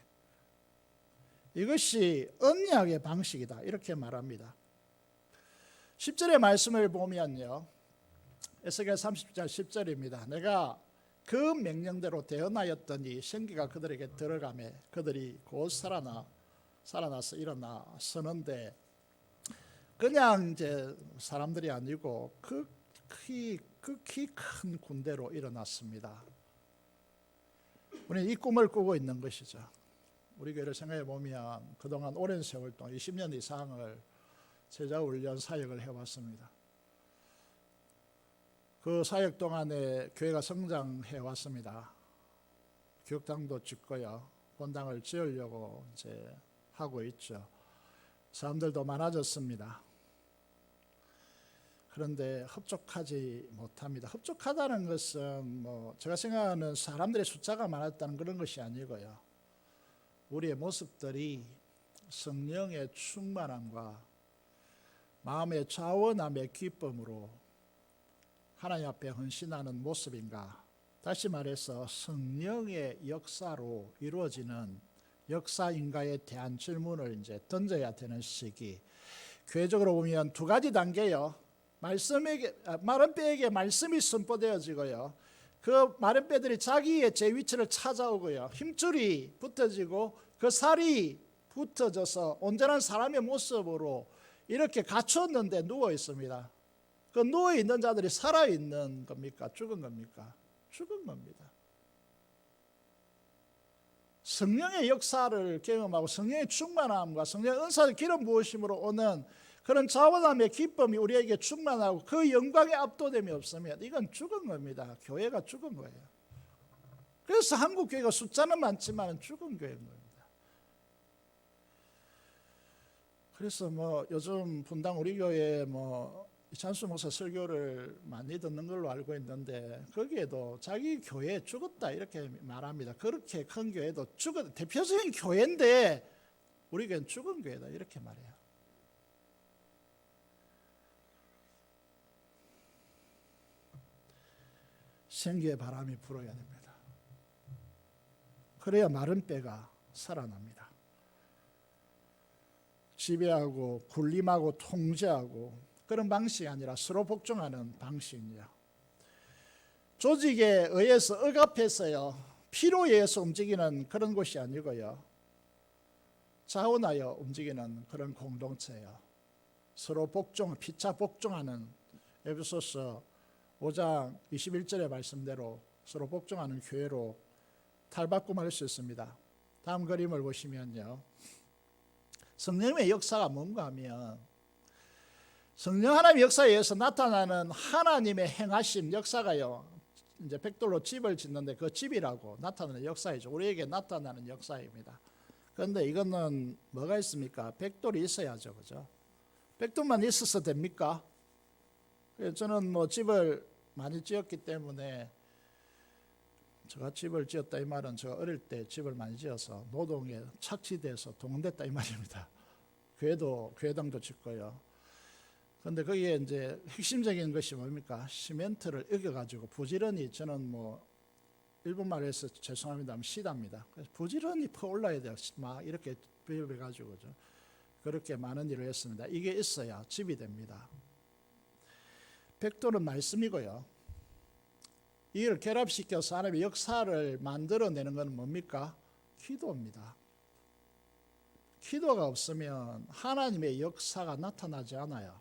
이것이 언약의 방식이다, 이렇게 말합니다. 10절의 말씀을 보면요, 에스겔 30장 10절입니다. 내가 그 명령대로 대언하였더니 생기가 그들에게 들어가매 그들이 곧 살아나서 일어나 서는데, 그냥 이제 사람들이 아니고 극히 큰 군대로 일어났습니다. 우리는 이 꿈을 꾸고 있는 것이죠. 우리 교회를 생각해 보면 그동안 오랜 세월 동안 20년 이상을 제자훈련 사역을 해왔습니다. 그 사역 동안에 교회가 성장해 왔습니다. 교육당도 짓고요, 본당을 지으려고 이제 하고 있죠. 사람들도 많아졌습니다. 그런데 흡족하지 못합니다. 흡족하다는 것은 제가 생각하는 사람들의 숫자가 많았다는 그런 것이 아니고요, 우리의 모습들이 성령의 충만함과 마음의 자원함의 기쁨으로 하나님 앞에 헌신하는 모습인가, 다시 말해서 성령의 역사로 이루어지는 역사인가에 대한 질문을 이제 던져야 되는 시기. 교회적으로 보면 두 가지 단계요. 마른 뼈에게 말씀이 선포되어지고요, 그 마른 뼈들이 자기의 제 위치를 찾아오고요, 힘줄이 붙어지고 그 살이 붙어져서 온전한 사람의 모습으로 이렇게 갖췄는데 누워 있습니다. 그 누워 있는 자들이 살아 있는 겁니까? 죽은 겁니까? 죽은 겁니다. 성령의 역사를 경험하고 성령의 충만함과 성령의 은사의 기름 부으심으로 오는 그런 자원함의 기쁨이 우리에게 충만하고 그 영광에 압도됨이 없으면 이건 죽은 겁니다. 교회가 죽은 거예요. 그래서 한국 교회가 숫자는 많지만 죽은 교회인 겁니다. 그래서 요즘 분당 우리 교회에 이찬수 목사 설교를 많이 듣는 걸로 알고 있는데, 거기에도 자기 교회 죽었다 이렇게 말합니다. 그렇게 큰 교회도 대표적인 교회인데 우리 교회는 죽은 교회다 이렇게 말해요. 생기의 바람이 불어야 됩니다. 그래야 마른 뼈가 살아납니다. 지배하고 군림하고 통제하고 그런 방식이 아니라 서로 복종하는 방식이요. 조직에 의해서 억압해서요, 피로 의해서 움직이는 그런 것이 아니고요, 자원하여 움직이는 그런 공동체예요. 서로 피차 복종하는, 에베소서 5장 21절의 말씀대로 서로 복종하는 교회로 탈바꿈할 수 있습니다. 다음 그림을 보시면요, 성령의 역사가 뭔가 하면 성령 하나님의 역사에 의해서 나타나는 하나님의 행하심 역사가요, 이제 벽돌로 집을 짓는데 그 집이라고 나타나는 역사이죠. 우리에게 나타나는 역사입니다. 그런데 이거는 뭐가 있습니까? 벽돌이 있어야죠, 그죠? 벽돌만 있어서 됩니까? 저는 집을 많이 지었기 때문에, 제가 집을 지었다 이 말은 제가 어릴 때 집을 많이 지어서 노동에 착취돼서 동원됐다 이 말입니다. 교회당도 짓고요. 그런데 거기에 이제 핵심적인 것이 뭡니까? 시멘트를 이겨가지고 부지런히, 저는 일본말로 해서 죄송합니다만 시답니다. 그래서 부지런히 퍼올라야 돼요. 막 이렇게 비벼가지고 그렇게 많은 일을 했습니다. 이게 있어야 집이 됩니다. 벽돌은 말씀이고요, 이걸 결합시켜서 하나님의 역사를 만들어내는 것은 뭡니까? 기도입니다. 기도가 없으면 하나님의 역사가 나타나지 않아요.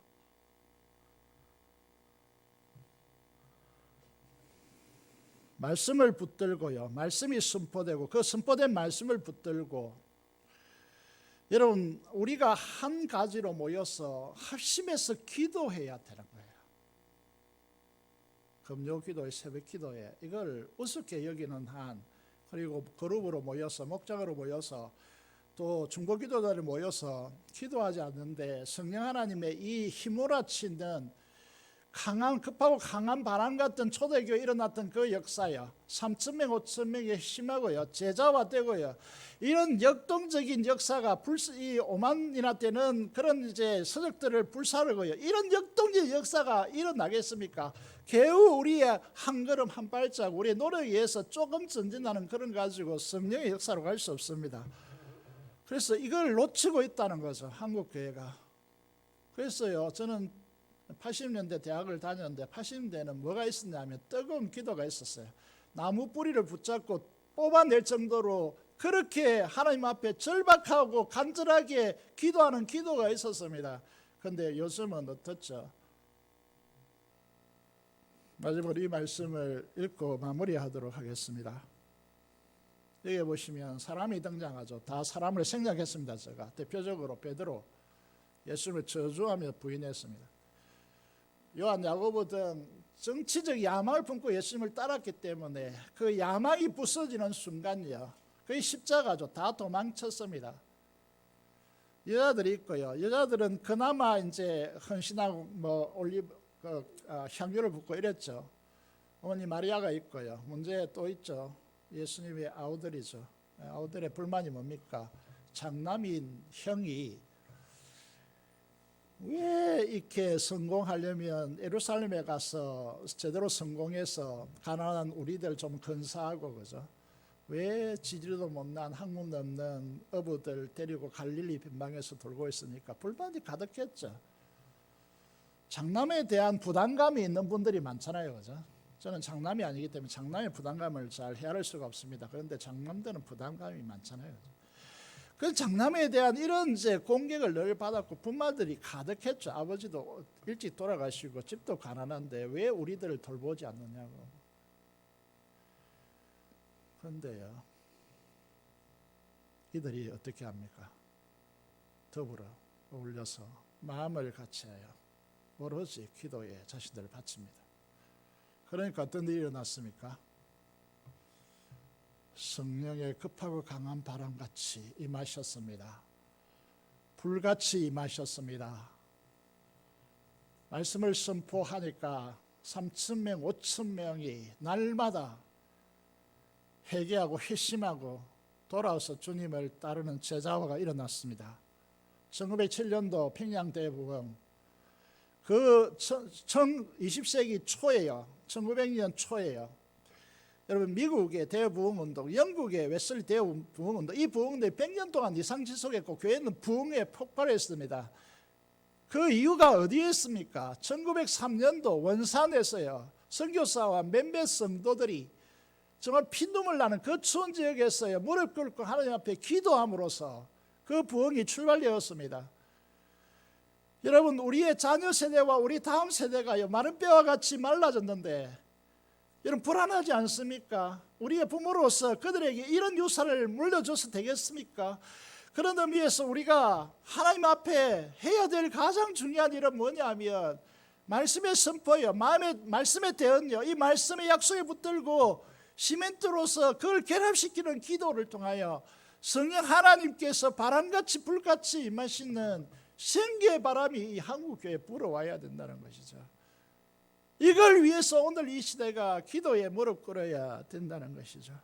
말씀을 붙들고요, 말씀이 선포되고 그 선포된 말씀을 붙들고, 여러분 우리가 한 가지로 모여서 합심해서 기도해야 되는 거예요. 금요 기도에 새벽 기도에 이걸 우습게 여기는 한 그리고 그룹으로 모여서 목장으로 모여서 또 중보기도자들이 모여서 기도하지 않는데 성령 하나님의 이 휘몰아치는 강한 급하고 강한 바람 같은 초대교회 일어났던 그 역사요. 3,000명 5,000명이 심하고요. 제자화되고요. 이런 역동적인 역사가 이 오만이나 때는 그런 이제 서적들을 불사르고요. 이런 역동적인 역사가 일어나겠습니까? 겨우 우리의 한 걸음 한 발짝 우리의 노력에 의해서 조금 전진하는 그런 가지고 성령의 역사로 갈 수 없습니다. 그래서 이걸 놓치고 있다는 거죠. 한국 교회가. 그래서요. 저는 80년대 대학을 다녔는데 80년대에는 뭐가 있었냐면 뜨거운 기도가 있었어요. 나무 뿌리를 붙잡고 뽑아낼 정도로 그렇게 하나님 앞에 절박하고 간절하게 기도하는 기도가 있었습니다. 그런데 요즘은 어떻죠? 마지막으로 이 말씀을 읽고 마무리하도록 하겠습니다. 여기 보시면 사람이 등장하죠. 다 사람을 생략했습니다. 제가 대표적으로 베드로 예수님을 저주하며 부인했습니다. 요한, 야고보 등 정치적 야망을 품고 예수님을 따랐기 때문에 그 야망이 부서지는 순간이요. 그게 십자가죠. 다 도망쳤습니다. 여자들이 있고요. 여자들은 그나마 이제 헌신하고 뭐 향유를 붓고 이랬죠. 어머니 마리아가 있고요. 문제 또 있죠. 예수님의 아우들이죠. 아우들의 불만이 뭡니까? 장남인 형이 왜 이렇게 성공하려면 예루살렘에 가서 제대로 성공해서 가난한 우리들 좀 건사하고 그죠? 왜 지지리도 못난 학문 없는 어부들 데리고 갈릴리 변방에서 돌고 있으니까 불만이 가득했죠. 장남에 대한 부담감이 있는 분들이 많잖아요, 그죠? 저는 장남이 아니기 때문에 장남의 부담감을 잘 헤아릴 수가 없습니다. 그런데 장남들은 부담감이 많잖아요. 그 장남에 대한 이런 이제 공격을 늘 받았고 분마들이 가득했죠. 아버지도 일찍 돌아가시고 집도 가난한데 왜 우리들을 돌보지 않느냐고. 그런데요, 이들이 어떻게 합니까? 더불어 어울려서 마음을 같이하여 오로지 기도에 자신들을 바칩니다. 그러니까 어떤 일이 일어났습니까? 성령의 급하고 강한 바람같이 임하셨습니다. 불같이 임하셨습니다. 말씀을 선포하니까 3,000명, 5,000명이 날마다 회개하고 회심하고 돌아와서 주님을 따르는 제자화가 일어났습니다. 1907년도 평양대부흥 그 20세기 초예요. 1900년 초예요. 여러분 미국의 대부흥운동, 영국의 웨슬리 대부흥운동, 이 부흥운동이 100년 동안 이상 지속했고 교회는 부흥에 폭발했습니다. 그 이유가 어디에 있습니까? 1903년도 원산에서요. 선교사와 몇몇 성도들이 정말 피눈물 나는 그 추운 지역에서요. 무릎 꿇고 하나님 앞에 기도함으로써 그 부흥이 출발되었습니다. 여러분 우리의 자녀 세대와 우리 다음 세대가요. 마른 뼈와 같이 말라졌는데 여러분 불안하지 않습니까? 우리의 부모로서 그들에게 이런 유산을 물려줘서 되겠습니까? 그런 의미에서 우리가 하나님 앞에 해야 될 가장 중요한 일은 뭐냐면 말씀의 선포요. 말씀의 대언요. 이 말씀의 약속에 붙들고 시멘트로서 그걸 결합시키는 기도를 통하여 성령 하나님께서 바람같이 불같이 임하시는 생기의 바람이 이 한국교회에 불어와야 된다는 것이죠. 이걸 위해서 오늘 이 시대가 기도에 무릎 꿇어야 된다는 것이죠.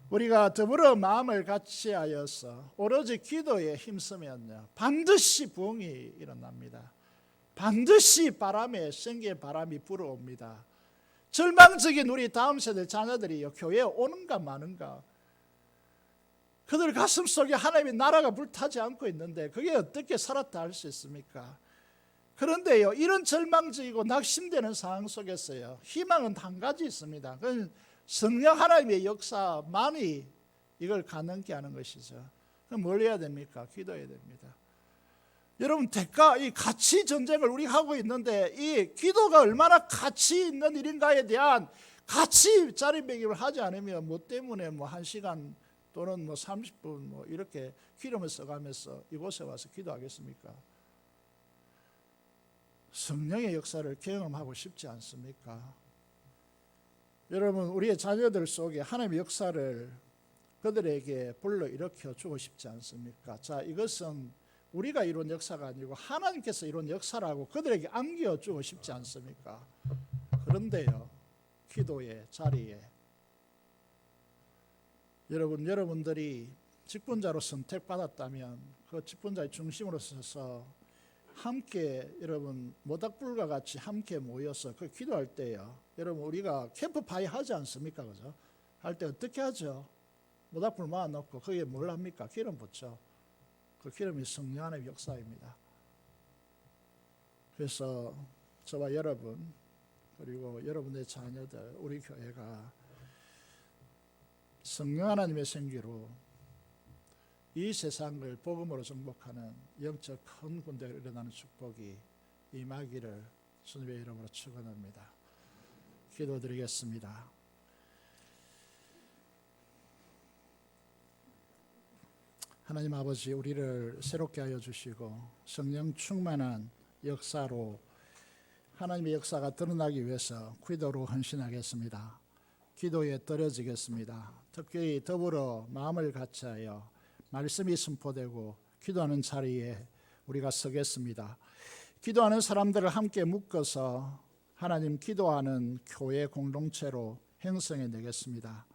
우리가 더불어 마음을 같이하여서 오로지 기도에 힘쓰면요 반드시 부흥이 일어납니다. 반드시 생기의 바람이 불어옵니다. 절망적인 우리 다음 세대 자녀들이 교회에 오는가 마는가, 그들 가슴 속에 하나님의 나라가 불타지 않고 있는데 그게 어떻게 살았다 할 수 있습니까? 그런데요, 이런 절망적이고 낙심되는 상황 속에서요 희망은 한 가지 있습니다. 그건 성령 하나님의 역사만이 이걸 가능케 하는 것이죠. 그럼 뭘 해야 됩니까? 기도해야 됩니다. 여러분 이 가치 전쟁을 우리가 하고 있는데 이 기도가 얼마나 가치 있는 일인가에 대한 가치 자리매김을 하지 않으면 뭐 때문에 뭐 1시간 또는 뭐 30분 뭐 이렇게 기름을 써가면서 이곳에 와서 기도하겠습니까? 성령의 역사를 경험하고 싶지 않습니까? 여러분, 우리의 자녀들 속에 하나님의 역사를 그들에게 불러일으켜 주고 싶지 않습니까? 자, 이것은 우리가 이룬 역사가 아니고 하나님께서 이룬 역사라고 그들에게 안겨주고 싶지 않습니까? 그런데요, 기도의 자리에 여러분들이 직분자로 선택받았다면 그 직분자의 중심으로 서서 함께 여러분 모닥불과 같이 함께 모여서 그 기도할 때요, 여러분 우리가 캠프파이 하지 않습니까? 그죠? 할 때 어떻게 하죠? 모닥불 모아놓고 거기에 뭘 합니까? 기름 붓죠. 그 기름이 성령 하나님의 역사입니다. 그래서 저와 여러분 그리고 여러분의 자녀들, 우리 교회가 성령 하나님의 생기로 이 세상을 복음으로 정복하는 영적 큰 군대가 일어나는 축복이 임하기를 주님의 이름으로 축원합니다. 기도드리겠습니다. 하나님 아버지, 우리를 새롭게 하여 주시고 성령 충만한 역사로 하나님의 역사가 드러나기 위해서 기도로 헌신하겠습니다. 기도에 떨어지겠습니다. 특히 더불어 마음을 같이하여 말씀이 선포되고 기도하는 자리에 우리가 서겠습니다. 기도하는 사람들을 함께 묶어서 하나님 기도하는 교회 공동체로 형성해 내겠습니다.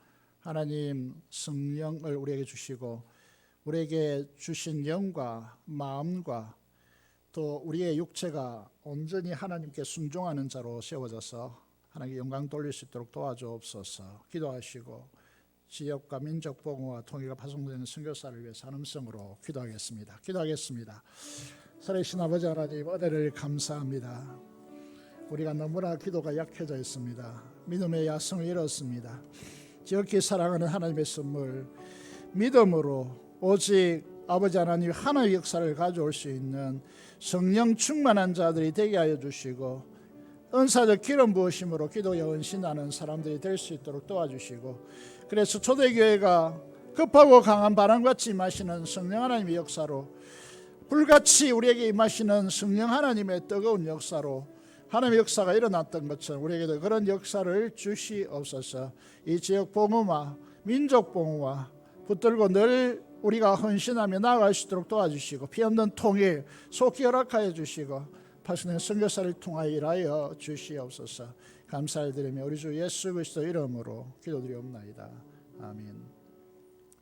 하나님 성령을 우리에게 주시고 우리에게 주신 영과 마음과 또 우리의 육체가 온전히 하나님께 순종하는 자로 세워져서 하나님께 영광 돌릴 수 있도록 도와주옵소서. 기도하시고 지역과 민족 복음과 통일가 파송되는 선교사를 위해서 한음성으로 기도하겠습니다. 살아계신 아버지 하나님, 은혜를 감사합니다. 우리가 너무나 기도가 약해져 있습니다. 믿음의 야성을 잃었습니다. 지극히 사랑하는 하나님의 선물, 믿음으로 오직 아버지 하나님 하나의 역사를 가져올 수 있는 성령 충만한 자들이 되게 하여 주시고 은사적 기름 부으심으로 기도에 헌신하는 사람들이 될 수 있도록 도와주시고, 그래서 초대교회가 급하고 강한 바람같이 임하시는 성령 하나님의 역사로, 불같이 우리에게 임하시는 성령 하나님의 뜨거운 역사로 하나님의 역사가 일어났던 것처럼 우리에게도 그런 역사를 주시옵소서. 이 지역 복음화, 민족 복음화 붙들고 늘 우리가 헌신하며 나아갈 수 있도록 도와주시고 피 없는 통일 속히 허락하여 주시고 파송된 선교사를 통하여 일하여 주시옵소서. 감사를 드리며 우리 주 예수 그리스도 이름으로 기도드리옵나이다. 아멘.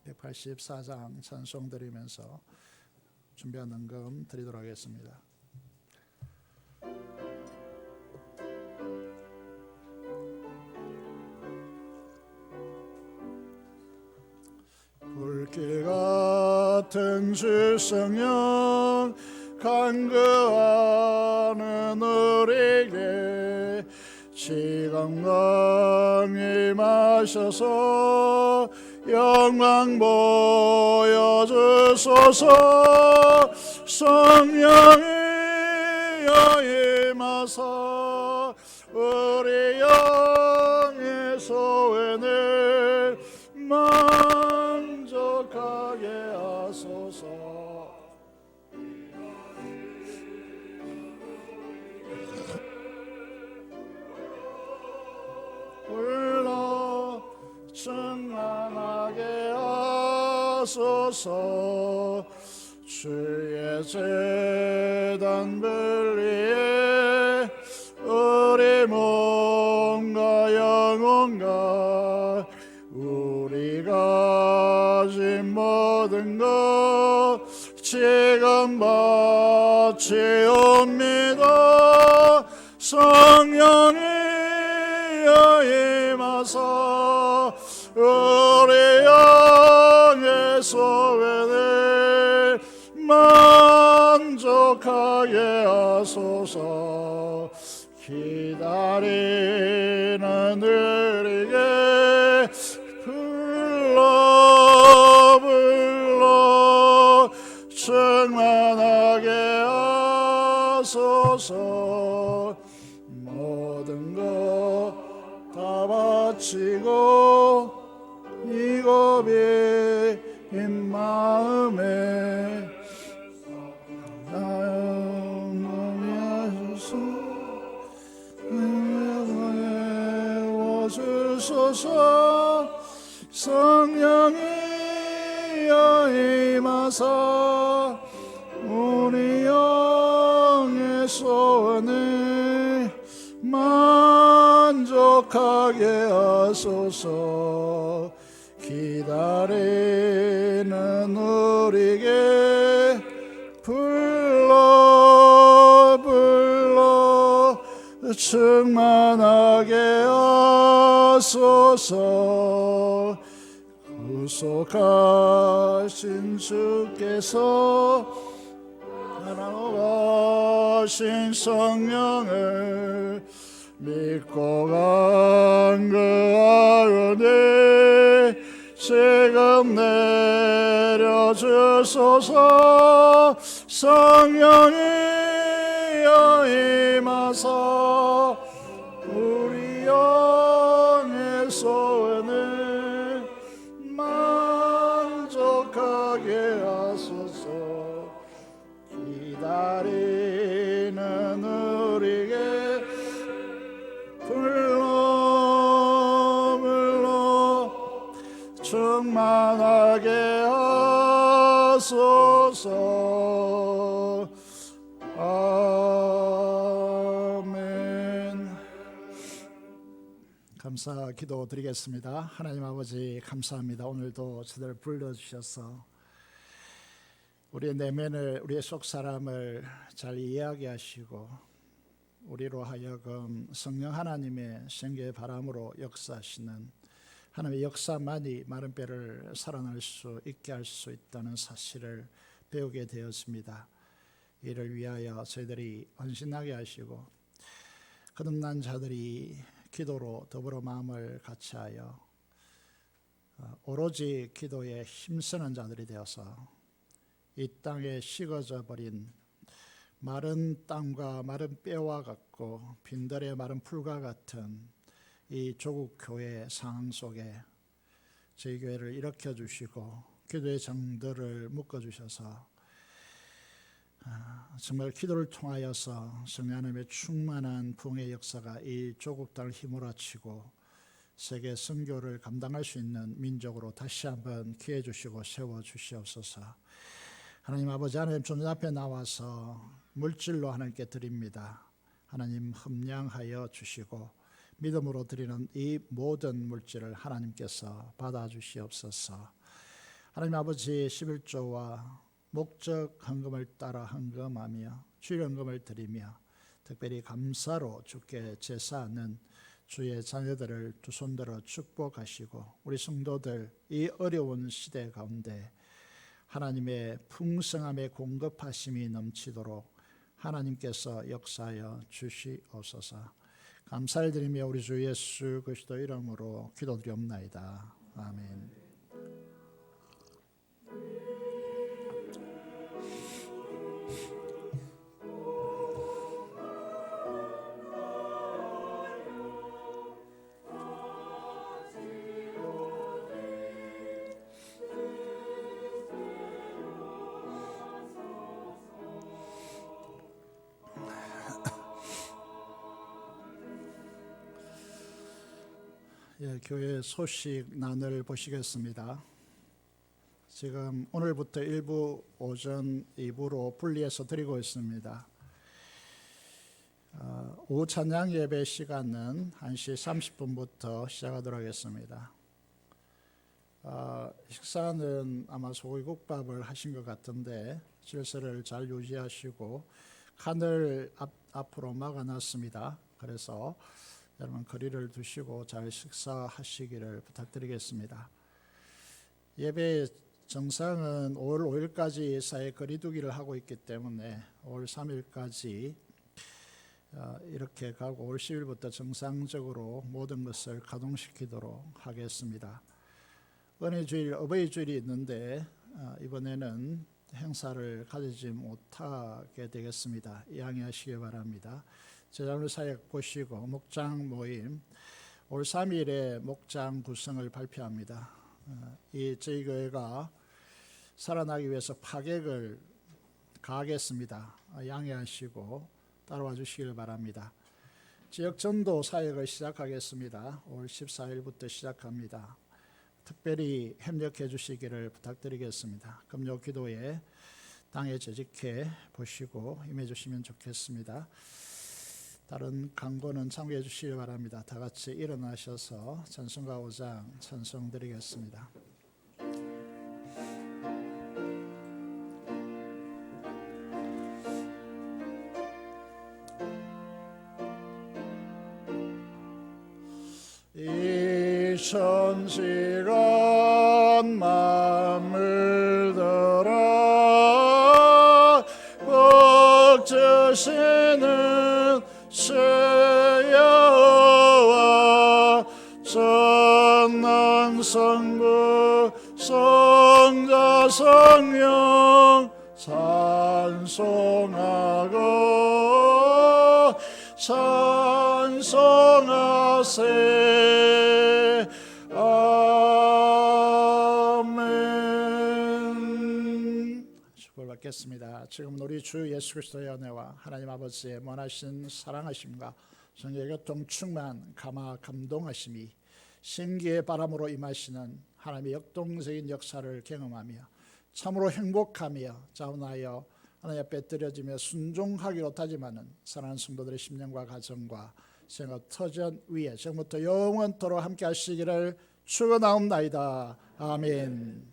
184장 찬송 드리면서 준비한 헌금 드리도록 하겠습니다. 불길 같은 주 성령 간구하는 우리에게 지강강 임하셔서 영광 보여주소서. 성령이여 임하사 우리 영의 소원을 만족하게 하소서. 불러 충만하게 하소서. 주의 제단 분리에 우리 몸과 영혼과 우리가 가진 모든 것 지금 바치옵니다. 성령이여 임하사 우리 영의 소원을 만족하게 하소서. 기다리는 우리에게 불러 충만하게 하소서. 모든 것 다 바치고 이고비인 마음에 나영하소서. 주소서. 성령이여 임하사 우리 영의 소원을 만족하게 하소서. 기다리는 우리에게 불러 충만하게 하소서. 구속하신 주께서 하나님 성령을 믿고 간구하오니 지금 내려주소서. 성령이여 임하사 우리 영의 소원을 만족하게 하소서. 기다리는 우리에게 불러 충만하게 하소서. 아멘. 감사 기도 드리겠습니다. 하나님 아버지 감사합니다. 오늘도 저들 불러주셔서 우리의 내면을, 우리의 속 사람을 잘 이해하게 하시고 우리로 하여금 성령 하나님의 생계의 바람으로 역사하시는 하나님의 역사만이 마른 뼈를 살아날 수 있게 할 수 있다는 사실을 배우게 되었습니다. 이를 위하여 저희들이 헌신하게 하시고 거듭난 자들이 기도로 더불어 마음을 같이하여 오로지 기도에 힘쓰는 자들이 되어서 이 땅에 식어져 버린 마른 땅과 마른 뼈와 같고 빈들의 마른 풀과 같은 이 조국 교회 상황 속에 저희 교회를 일으켜 주시고 기도의 정들을 묶어 주셔서 정말 기도를 통하여서 성령 하나님의 충만한 부흥의 역사가 이 조국 땅을 휘몰아치고 세계 선교를 감당할 수 있는 민족으로 다시 한번 기회 주시고 세워 주시옵소서. 하나님 아버지, 하나님 존재 앞에 나와서 물질로 하나님께 드립니다. 하나님 함량하여 주시고 믿음으로 드리는 이 모든 물질을 하나님께서 받아주시옵소서. 하나님 아버지, 11조와 목적 헌금을 따라 헌금하며 주일헌금을 드리며 특별히 감사로 주께 제사하는 주의 자녀들을 두 손들어 축복하시고 우리 성도들 이 어려운 시대 가운데 하나님의 풍성함의 공급하심이 넘치도록 하나님께서 역사하여 주시옵소서. 감사를 드리며 우리 주 예수 그리스도 이름으로 기도드리옵나이다. 아멘. 교회 소식란을 보시겠습니다. 지금 오늘부터 일부 오전 2부로 분리해서 드리고 있습니다. 오후 찬양 예배 시간은 1시 30분부터 시작하도록 하겠습니다. 식사는 아마 소고기국밥을 하신 것 같은데 질서를 잘 유지하시고 칸을 앞으로 막아놨습니다. 그래서 여러분 거리를 두시고 잘 식사하시기를 부탁드리겠습니다. 예배 정상은 5월 5일까지 사회 거리두기를 하고 있기 때문에 5월 3일까지 이렇게 가고 5월 10일부터 정상적으로 모든 것을 가동시키도록 하겠습니다. 은혜주일, 어버이주일이 있는데 이번에는 행사를 가지지 못하게 되겠습니다. 양해하시기 바랍니다. 제자들 사역 보시고 목장 모임 5월 3일에 목장 구성을 발표합니다. 저희 교회가 살아나기 위해서 파격을 가하겠습니다. 양해하시고 따라와 주시길 바랍니다. 지역 전도 사역을 시작하겠습니다. 5월 14일부터 시작합니다. 특별히 협력해 주시기를 부탁드리겠습니다. 금요 기도에 당에 재직해 보시고 임해 주시면 좋겠습니다. 다른 강고는 참고해 주시기 바랍니다. 다 같이 일어나셔서 찬송가 5장 찬송 드리겠습니다. 이 천시간 맘을 들어 복 주시는 주 여호와 전능 성부 성자 성령 찬송하고 찬송하세. 아멘. 축복을 받겠습니다. 지금 우리 주 예수 그리스도의 은혜와 하나님 아버지의 원하신 사랑하심과 성령의 교통 충만 감화 감동하심이 신기의 바람으로 임하시는 하나님의 역동적인 역사를 경험하며 참으로 행복하며 자원하여 하나님 앞에 드려지며 순종하기로 다짐하는 사랑하는 성도들의 심령과 가정과 생각 터전 위에 지금부터 영원토록 함께 하시기를 축원하옵나이다. 아멘.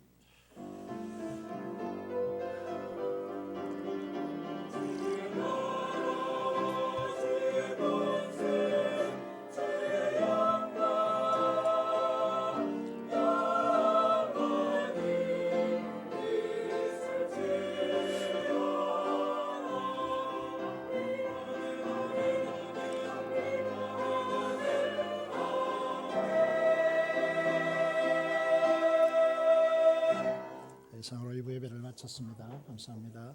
이상으로 2부 예배를 마쳤습니다. 감사합니다.